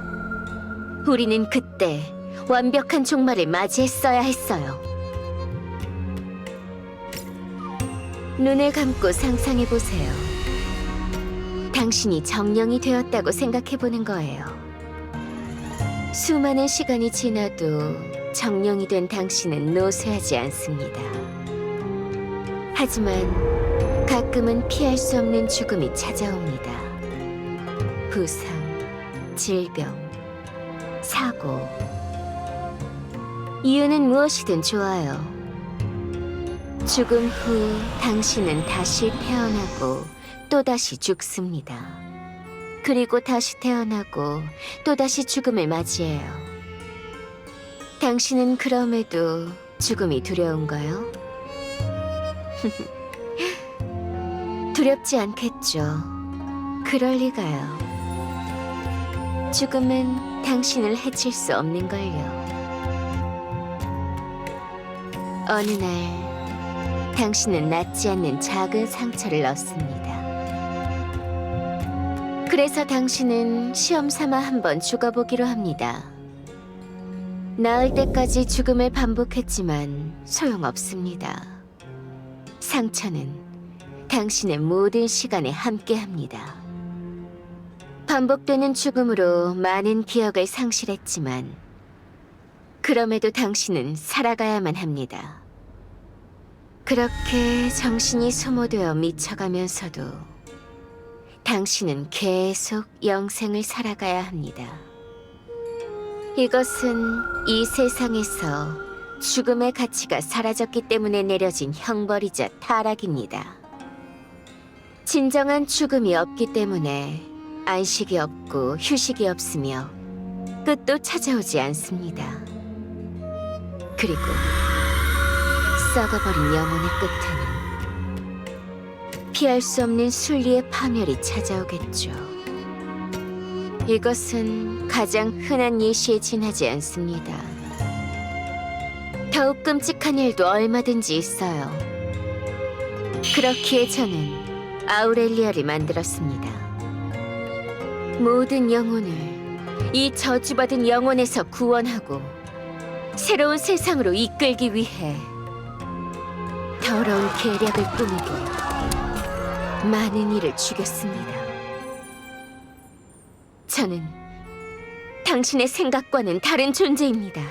우리는 그때 완벽한 종말을 맞이했어야 했어요. 눈을 감고 상상해보세요. 당신이 정령이 되었다고 생각해보는 거예요. 수많은 시간이 지나도 정령이 된 당신은 노쇠하지 않습니다. 하지만 가끔은 피할 수 없는 죽음이 찾아옵니다. 부상, 질병, 사고. 이유는 무엇이든 좋아요. 죽음 후 당신은 다시 태어나고 또다시 죽습니다. 그리고 다시 태어나고 또다시 죽음을 맞이해요. 당신은 그럼에도 죽음이 두려운가요? 두렵지 않겠죠. 그럴 리가요. 죽음은 당신을 해칠 수 없는걸요. 어느 날 당신은 낫지 않는 작은 상처를 얻습니다. 그래서 당신은 시험 삼아 한번 죽어보기로 합니다. 나을 때까지 죽음을 반복했지만 소용없습니다. 상처는 당신의 모든 시간에 함께합니다. 반복되는 죽음으로 많은 기억을 상실했지만 그럼에도 당신은 살아가야만 합니다. 그렇게 정신이 소모되어 미쳐가면서도 당신은 계속 영생을 살아가야 합니다. 이것은 이 세상에서 죽음의 가치가 사라졌기 때문에 내려진 형벌이자 타락입니다. 진정한 죽음이 없기 때문에 안식이 없고 휴식이 없으며 끝도 찾아오지 않습니다. 그리고 썩어버린 영혼의 끝에는 피할 수 없는 순리의 파멸이 찾아오겠죠. 이것은 가장 흔한 예시에 지나지 않습니다. 더욱 끔찍한 일도 얼마든지 있어요. 그렇기에 저는 아우렐리아를 만들었습니다. 모든 영혼을 이 저주받은 영혼에서 구원하고 새로운 세상으로 이끌기 위해 더러운 계략을 꾸미고 많은 이를 죽였습니다. 저는 당신의 생각과는 다른 존재입니다.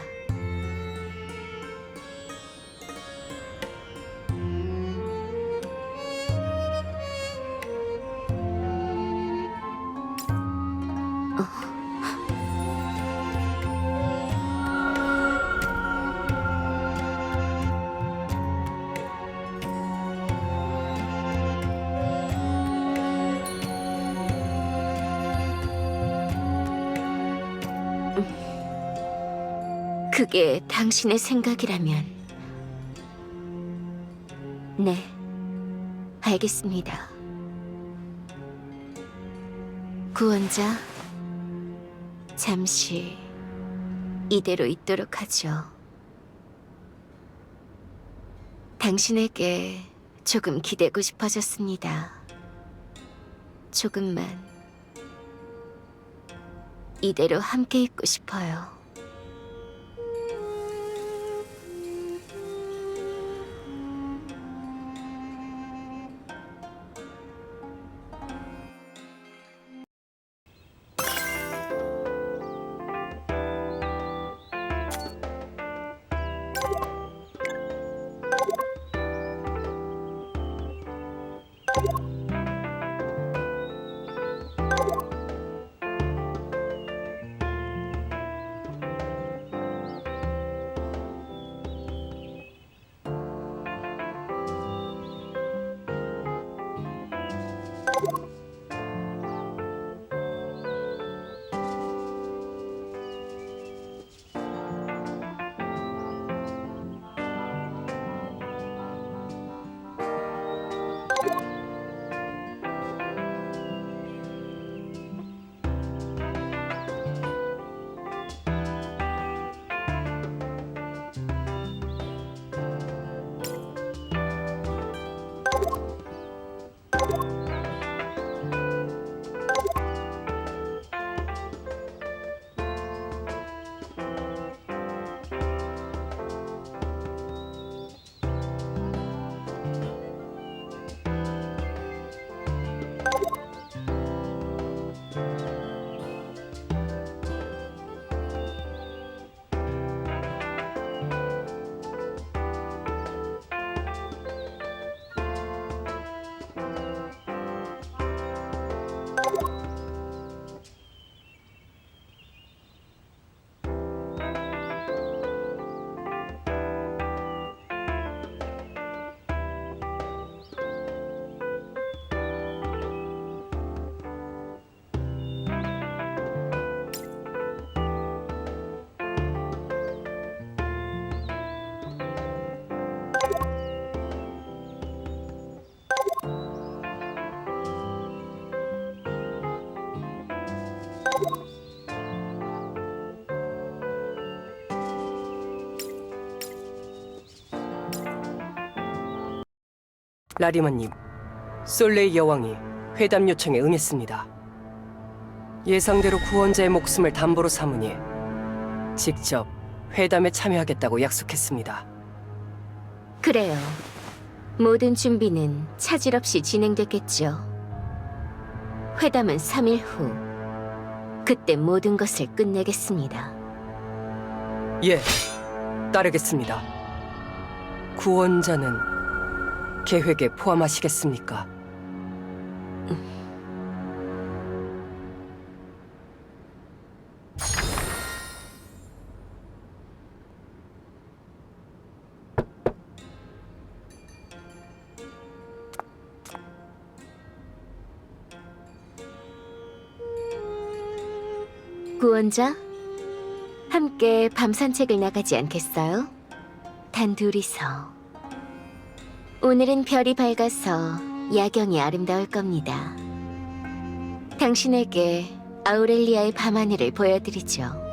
그게 당신의 생각이라면 네, 알겠습니다. 구원자, 잠시 이대로 있도록 하죠. 당신에게 조금 기대고 싶어졌습니다. 조금만 이대로 함께 있고 싶어요. 라리마님, 솔레이 여왕이 회담 요청에 응했습니다. 예상대로 구원자의 목숨을 담보로 삼으니 직접 회담에 참여하겠다고 약속했습니다. 그래요. 모든 준비는 차질 없이 진행됐겠죠. 회담은 3일 후. 그때 모든 것을 끝내겠습니다. 예, 따르겠습니다. 구원자는 계획에 포함하시겠습니까? 구원자, 함께 밤 산책을 나가지 않겠어요? 단 둘이서. 오늘은 별이 밝아서 야경이 아름다울 겁니다. 당신에게 아우렐리아의 밤하늘을 보여드리죠.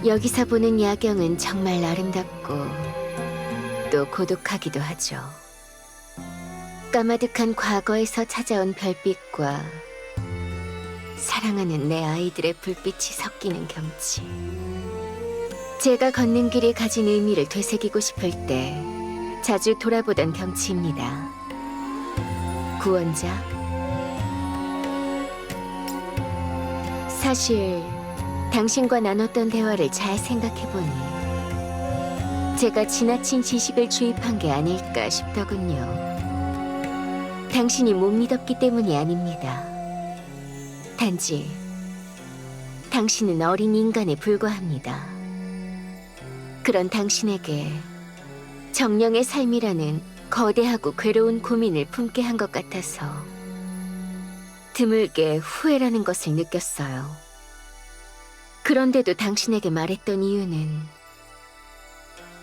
여기서 보는 야경은 정말 아름답고 또 고독하기도 하죠. 까마득한 과거에서 찾아온 별빛과 사랑하는 내 아이들의 불빛이 섞이는 경치. 제가 걷는 길이 가진 의미를 되새기고 싶을 때 자주 돌아보던 경치입니다. 구원자. 사실 당신과 나눴던 대화를 잘 생각해보니 제가 지나친 지식을 주입한 게 아닐까 싶더군요. 당신이 못 믿었기 때문이 아닙니다. 단지 당신은 어린 인간에 불과합니다. 그런 당신에게 정령의 삶이라는 거대하고 괴로운 고민을 품게 한 것 같아서 드물게 후회라는 것을 느꼈어요. 그런데도 당신에게 말했던 이유는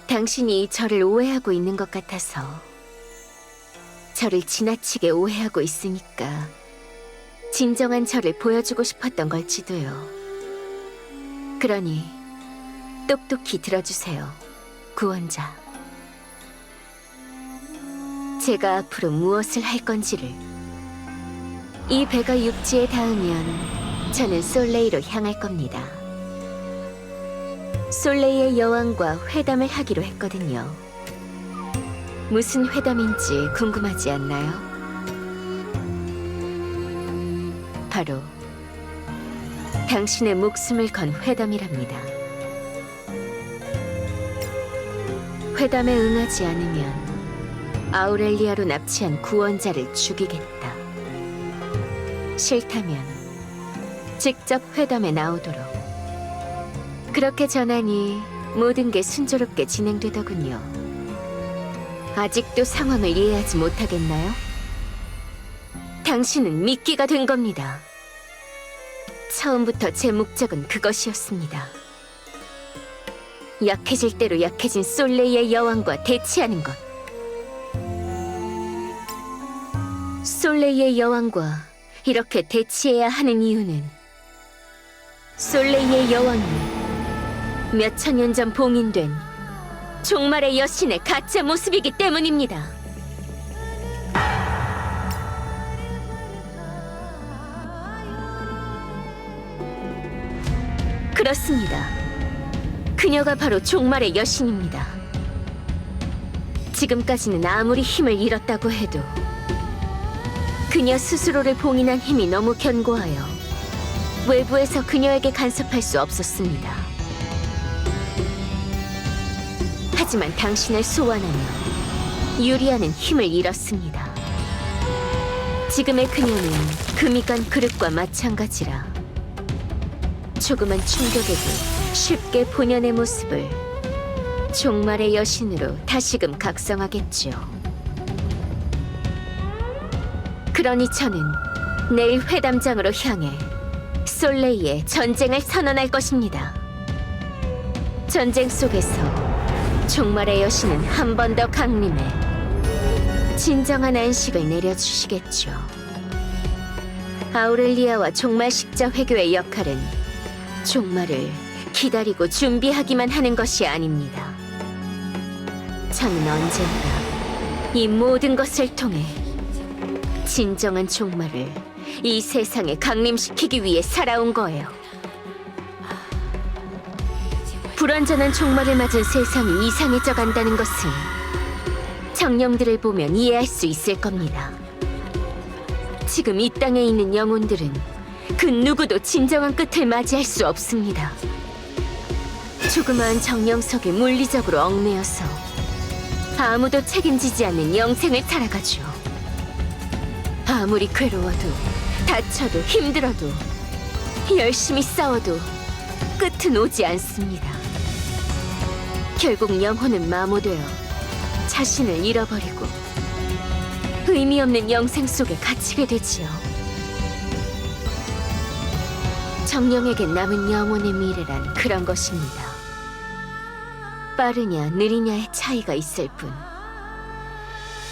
당신이 저를 오해하고 있는 것 같아서, 저를 지나치게 오해하고 있으니까 진정한 저를 보여주고 싶었던 걸지도요. 그러니 똑똑히 들어주세요, 구원자. 제가 앞으로 무엇을 할 건지를. 이 배가 육지에 닿으면 저는 솔레이로 향할 겁니다. 솔레이의 여왕과 회담을 하기로 했거든요. 무슨 회담인지 궁금하지 않나요? 바로 당신의 목숨을 건 회담이랍니다. 회담에 응하지 않으면 아우렐리아로 납치한 구원자를 죽이겠다. 싫다면 직접 회담에 나오도록. 그렇게 전하니 모든 게 순조롭게 진행되더군요. 아직도 상황을 이해하지 못하겠나요? 당신은 미끼가 된 겁니다. 처음부터 제 목적은 그것이었습니다. 약해질 대로 약해진 솔레이의 여왕과 대치하는 것. 솔레이의 여왕과 이렇게 대치해야 하는 이유는 솔레이의 여왕이 몇천 년 전 봉인된 종말의 여신의 가짜 모습이기 때문입니다. 그렇습니다. 그녀가 바로 종말의 여신입니다. 지금까지는 아무리 힘을 잃었다고 해도 그녀 스스로를 봉인한 힘이 너무 견고하여 외부에서 그녀에게 간섭할 수 없었습니다. 하지만 당신을 소환하며 유리하는 힘을 잃었습니다. 지금의 그녀는 금이 간 그릇과 마찬가지라 조그만 충격에도 쉽게 본연의 모습을 종말의 여신으로 다시금 각성하겠죠. 그러니 저는 내일 회담장으로 향해 솔레이의 전쟁을 선언할 것입니다. 전쟁 속에서 종말의 여신은 한 번 더 강림해 진정한 안식을 내려주시겠죠. 아우렐리아와 종말 십자 회교의 역할은 종말을 기다리고 준비하기만 하는 것이 아닙니다. 저는 언젠가 이 모든 것을 통해 진정한 종말을 이 세상에 강림시키기 위해 살아온 거예요. 불완전한 종말을 맞은 세상이 이상해져 간다는 것은 정령들을 보면 이해할 수 있을 겁니다. 지금 이 땅에 있는 영혼들은 그 누구도 진정한 끝을 맞이할 수 없습니다. 조그마한 정령석에 물리적으로 얽매여서 아무도 책임지지 않는 영생을 살아가죠. 아무리 괴로워도 다쳐도 힘들어도 열심히 싸워도 끝은 오지 않습니다. 결국 영혼은 마모되어 자신을 잃어버리고 의미 없는 영생 속에 갇히게 되지요. 정령에게 남은 영혼의 미래란 그런 것입니다. 빠르냐 느리냐의 차이가 있을 뿐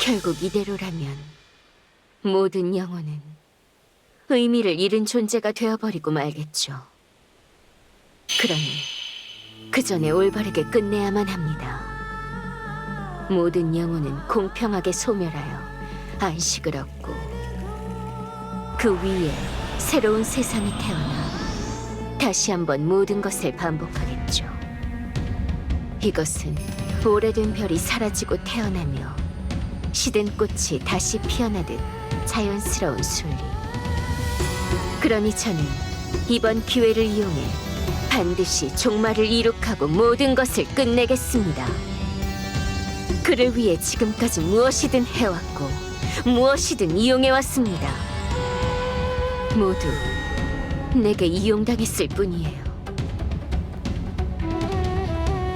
결국 이대로라면 모든 영혼은 의미를 잃은 존재가 되어버리고 말겠죠. 그러니 그 전에 올바르게 끝내야만 합니다. 모든 영혼은 공평하게 소멸하여 안식을 얻고 그 위에 새로운 세상이 태어나 다시 한번 모든 것을 반복하겠죠. 이것은 오래된 별이 사라지고 태어나며 시든 꽃이 다시 피어나듯 자연스러운 순리. 그러니 저는 이번 기회를 이용해 반드시 종말을 이룩하고 모든 것을 끝내겠습니다. 그를 위해 지금까지 무엇이든 해왔고 무엇이든 이용해왔습니다. 모두 내게 이용당했을 뿐이에요.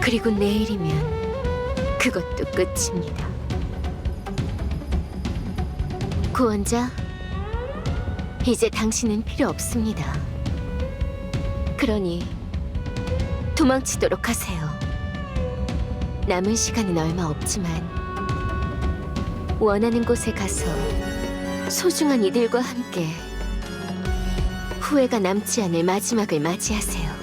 그리고 내일이면 그것도 끝입니다. 구원자, 이제 당신은 필요 없습니다. 그러니 도망치도록 하세요. 남은 시간은 얼마 없지만 원하는 곳에 가서 소중한 이들과 함께 후회가 남지 않을 마지막을 맞이하세요.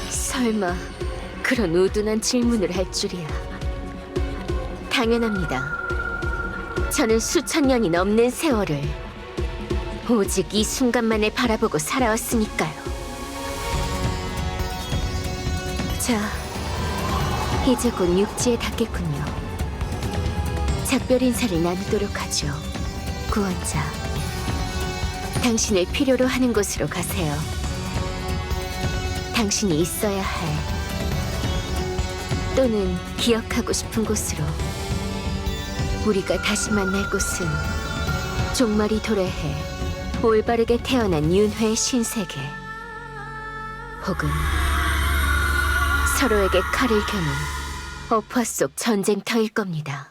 설마 그런 우둔한 질문을 할 줄이야. 당연합니다. 저는 수천 년이 넘는 세월을 오직 이 순간만을 바라보고 살아왔으니까요. 자, 이제 곧 육지에 닿겠군요. 작별 인사를 나누도록 하죠. 구원자, 당신을 필요로 하는 곳으로 가세요. 당신이 있어야 할 또는 기억하고 싶은 곳으로. 우리가 다시 만날 곳은 종말이 도래해 올바르게 태어난 윤회의 신세계, 혹은 서로에게 칼을 겨눈 업화 속 전쟁터일 겁니다.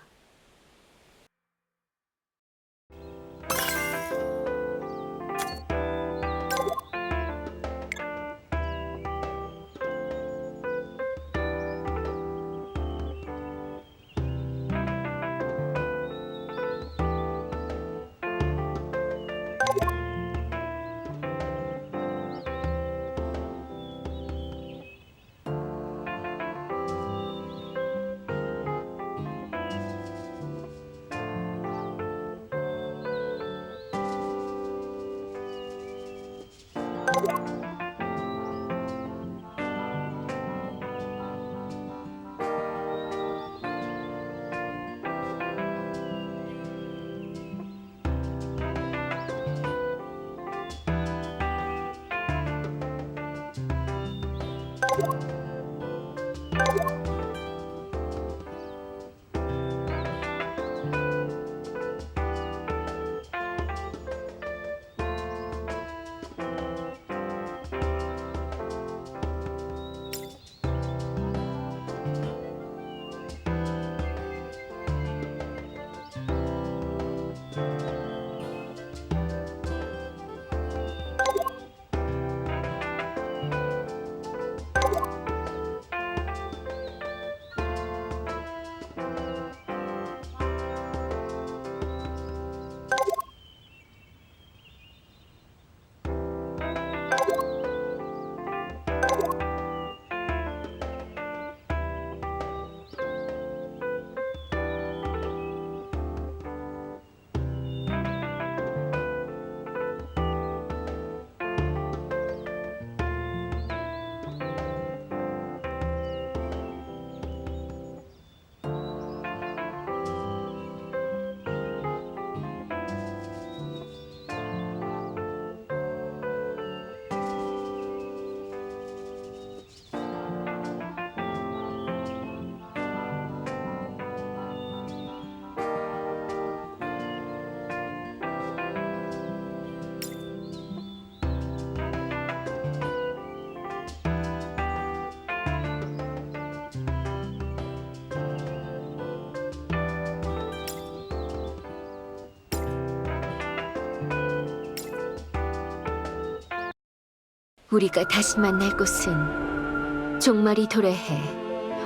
우리가 다시 만날 곳은 종말이 도래해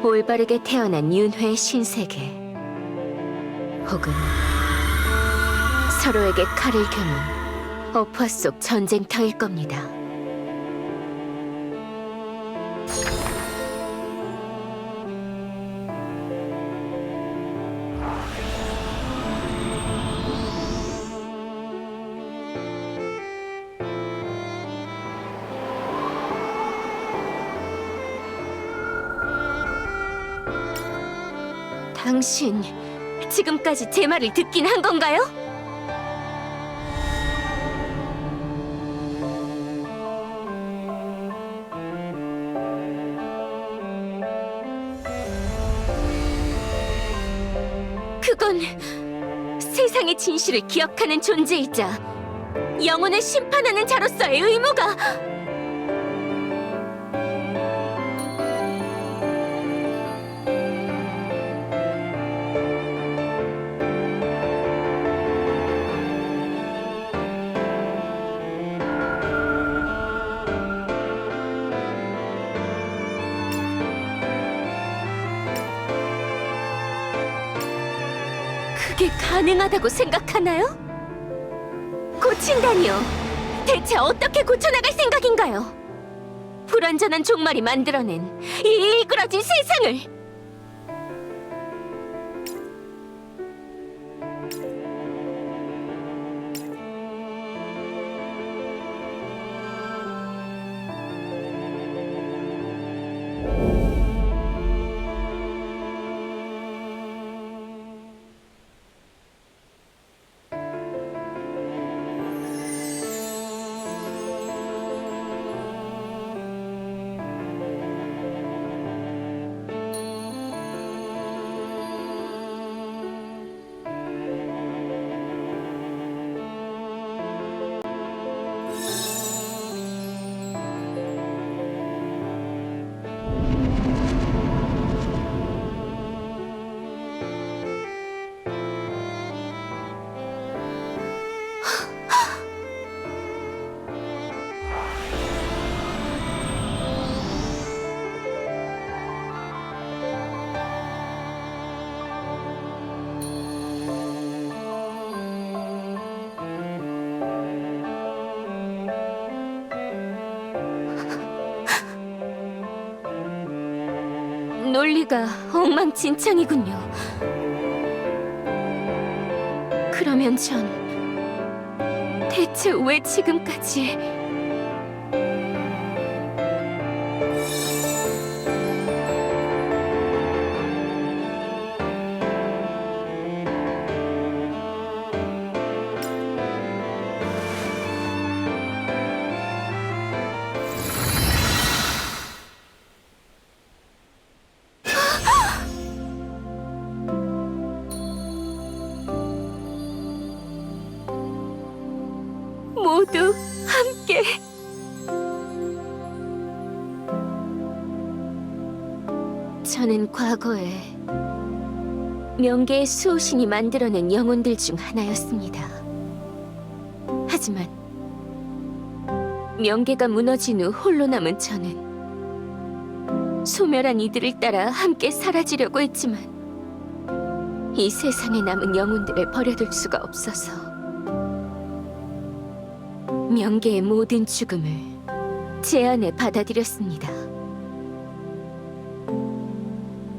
올바르게 태어난 윤회의 신세계, 혹은 서로에게 칼을 겨눈 업화 속 전쟁터일 겁니다. 당신 지금까지 제 말을 듣긴 한 건가요? 그건 세상의 진실을 기억하는 존재이자 영혼을 심판하는 자로서의 의무가. 그게 가능하다고 생각하나요? 고친다니요. 대체 어떻게 고쳐나갈 생각인가요? 불완전한 종말이 만들어낸 이 일그러진 세상을! 논리가 엉망진창이군요. 그러면 전 대체 왜 지금까지... 모두 함께 저는 과거에 명계의 수호신이 만들어낸 영혼들 중 하나였습니다. 하지만 명계가 무너진 후 홀로 남은 저는 소멸한 이들을 따라 함께 사라지려고 했지만 이 세상에 남은 영혼들을 버려둘 수가 없어서 명계의 모든 죽음을 제 안에 받아들였습니다.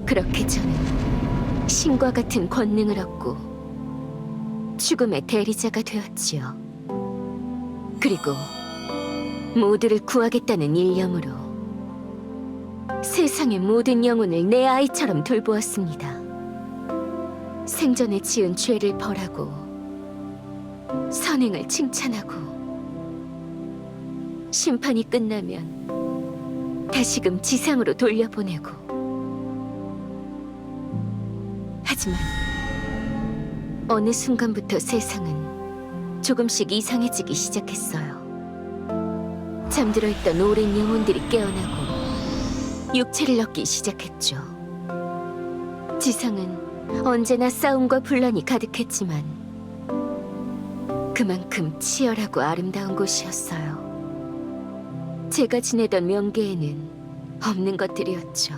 그렇게 저는 신과 같은 권능을 얻고 죽음의 대리자가 되었지요. 그리고 모두를 구하겠다는 일념으로 세상의 모든 영혼을 내 아이처럼 돌보았습니다. 생전에 지은 죄를 벌하고 선행을 칭찬하고 심판이 끝나면 다시금 지상으로 돌려보내고. 하지만 어느 순간부터 세상은 조금씩 이상해지기 시작했어요. 잠들어 있던 오랜 영혼들이 깨어나고 육체를 얻기 시작했죠. 지상은 언제나 싸움과 분란이 가득했지만 그만큼 치열하고 아름다운 곳이었어요. 제가 지내던 명계에는 없는 것들이었죠.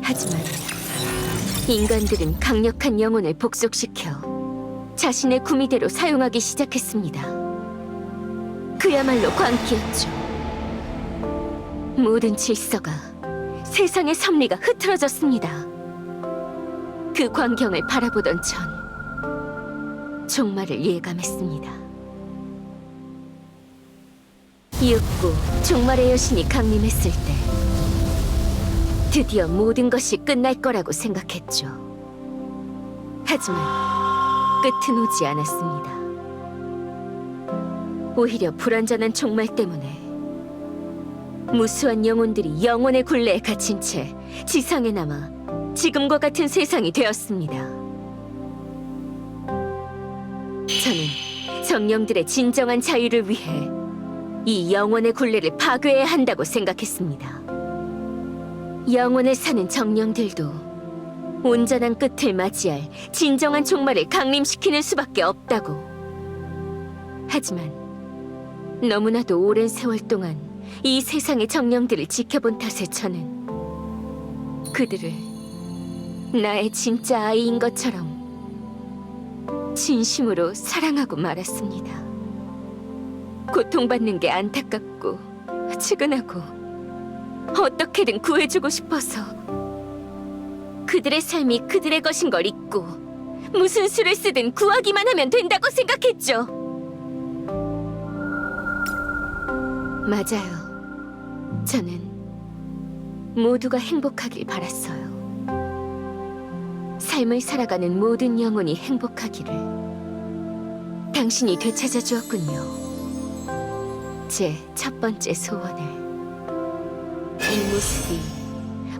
하지만 인간들은 강력한 영혼을 복속시켜 자신의 구미대로 사용하기 시작했습니다. 그야말로 광기였죠. 모든 질서가, 세상의 섭리가 흐트러졌습니다. 그 광경을 바라보던 전 종말을 예감했습니다. 이윽고 종말의 여신이 강림했을 때 드디어 모든 것이 끝날 거라고 생각했죠. 하지만 끝은 오지 않았습니다. 오히려 불완전한 종말 때문에 무수한 영혼들이 영혼의 굴레에 갇힌 채 지상에 남아 지금과 같은 세상이 되었습니다. 저는 정령들의 진정한 자유를 위해 이 영혼의 굴레를 파괴해야 한다고 생각했습니다. 영혼을 사는 정령들도 온전한 끝을 맞이할 진정한 종말을 강림시키는 수밖에 없다고. 하지만 너무나도 오랜 세월 동안 이 세상의 정령들을 지켜본 탓에 저는 그들을 나의 진짜 아이인 것처럼 진심으로 사랑하고 말았습니다. 고통받는 게 안타깝고 측은하고 어떻게든 구해주고 싶어서 그들의 삶이 그들의 것인 걸 잊고 무슨 수를 쓰든 구하기만 하면 된다고 생각했죠. 맞아요. 저는 모두가 행복하길 바랐어요. 삶을 살아가는 모든 영혼이 행복하기를. 당신이 되찾아 주었군요. 제 첫 번째 소원을. 이 모습이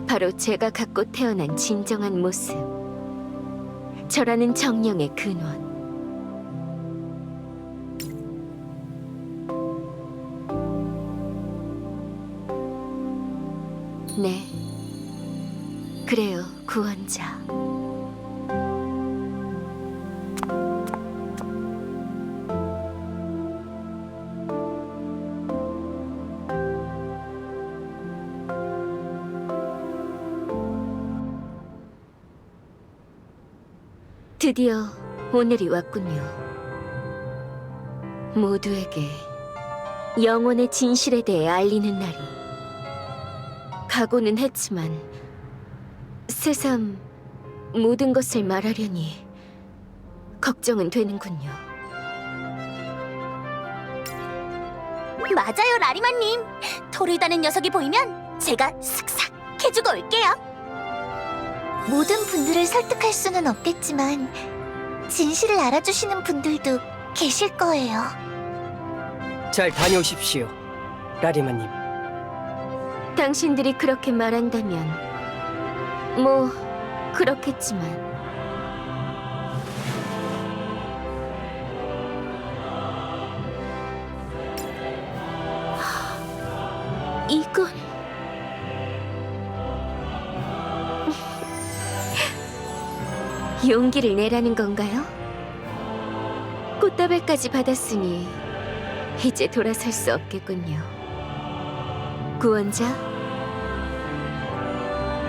바로 제가 갖고 태어난 진정한 모습. 저라는 정령의 근원. 네, 그래요, 구원자. 드디어 오늘이 왔군요. 모두에게 영혼의 진실에 대해 알리는 날이. 각오는 했지만 새삼 모든 것을 말하려니 걱정은 되는군요. 맞아요, 라리마님. 토르다는 녀석이 보이면 제가 슥싹 해주고 올게요. 모든 분들을 설득할 수는 없겠지만 진실을 알아주시는 분들도 계실 거예요. 잘 다녀오십시오, 라리마님. 당신들이 그렇게 말한다면 뭐 그렇겠지만 이건 용기를 내라는 건가요? 꽃다발까지 받았으니 이제 돌아설 수 없겠군요. 구원자,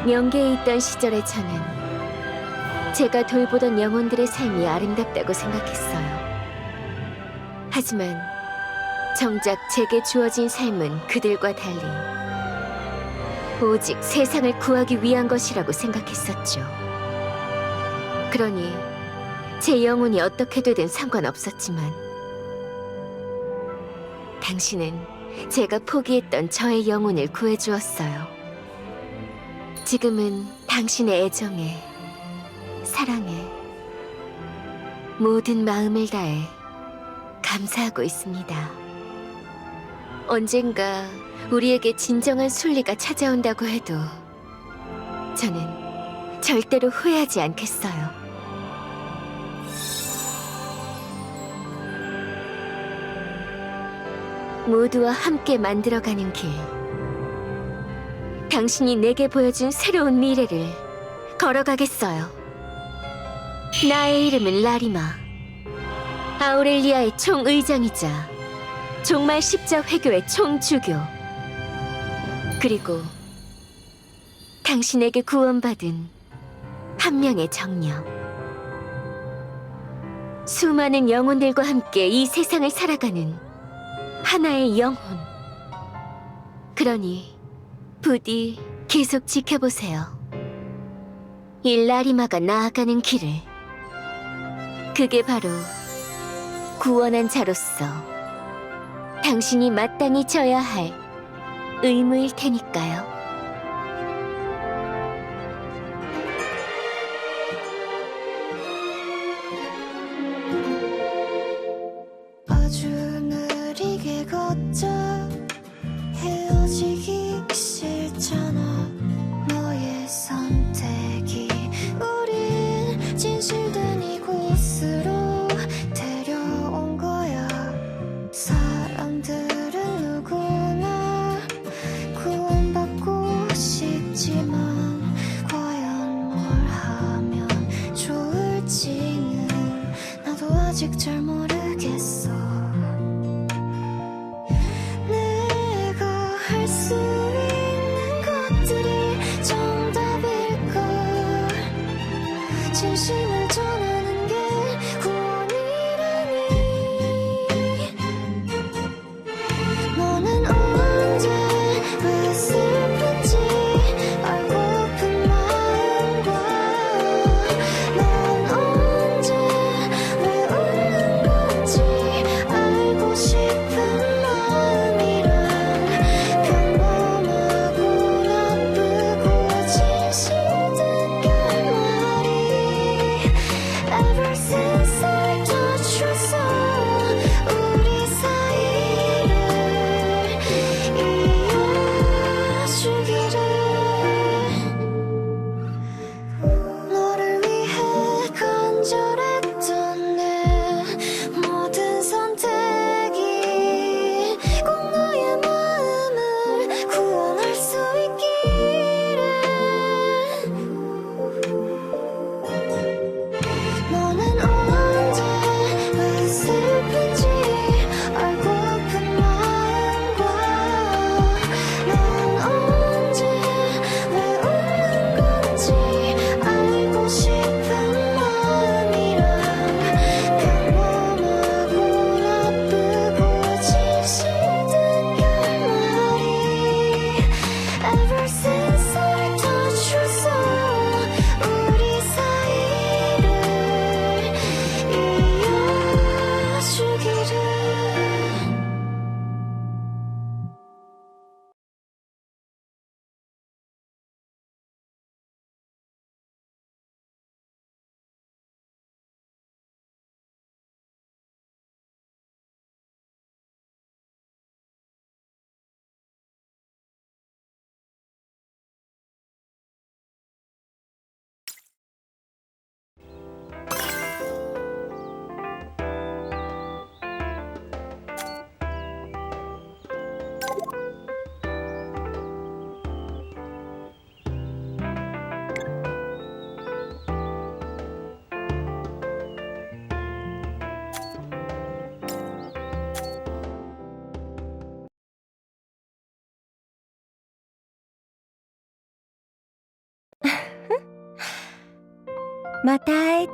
명계에 있던 시절의 저는 제가 돌보던 영혼들의 삶이 아름답다고 생각했어요. 하지만 정작 제게 주어진 삶은 그들과 달리 오직 세상을 구하기 위한 것이라고 생각했었죠. 그러니 제 영혼이 어떻게 되든 상관없었지만 당신은 제가 포기했던 저의 영혼을 구해주었어요. 지금은 당신의 애정에, 사랑에 모든 마음을 다해 감사하고 있습니다. 언젠가 우리에게 진정한 순리가 찾아온다고 해도 저는 절대로 후회하지 않겠어요. 모두와 함께 만들어가는 길. 당신이 내게 보여준 새로운 미래를 걸어가겠어요. 나의 이름은 라리마. 아우렐리아의 총의장이자 종말 십자 회교의 총주교, 그리고 당신에게 구원받은 한 명의 정령. 수많은 영혼들과 함께 이 세상을 살아가는 하나의 영혼. 그러니 부디 계속 지켜보세요. 일라리마가 나아가는 길을. 그게 바로 구원한 자로서 당신이 마땅히 져야 할 의무일 테니까요. 아주 느리게 걷자. 헤어지기 싫잖아. 너의 선택이 우릴 진실된 이곳으로 데려온 거야. 사람들은 누구나 구원받고 싶지만 과연 뭘 하면 좋을지는 나도 아직 잘 모르겠어. 내가 할 수 있는 것들이 정답일까? 진심을 전하는 게 구원이라니. 너는 언제 왜 슬픈지 알고픈 마음과 넌 언제 왜 웃는 건지 알고 싶은 마음이란 평범하고 나쁘고 진실된 결말이 Ever since I touched your soul 우리 사이를 이어주기를. 너를 위해 간절했던 내 모든 선택이 꼭 너의 마음을 구원할 수 있기를. 너는 언제 왜 슬픈지 알고픈 마음과 넌 언제 왜 웃는 건지 알고 싶은 마음이란 평범하고 나쁘고 진실된 결말이 Ever since I touched your soul 우리 사이를 이어주기를. 마다이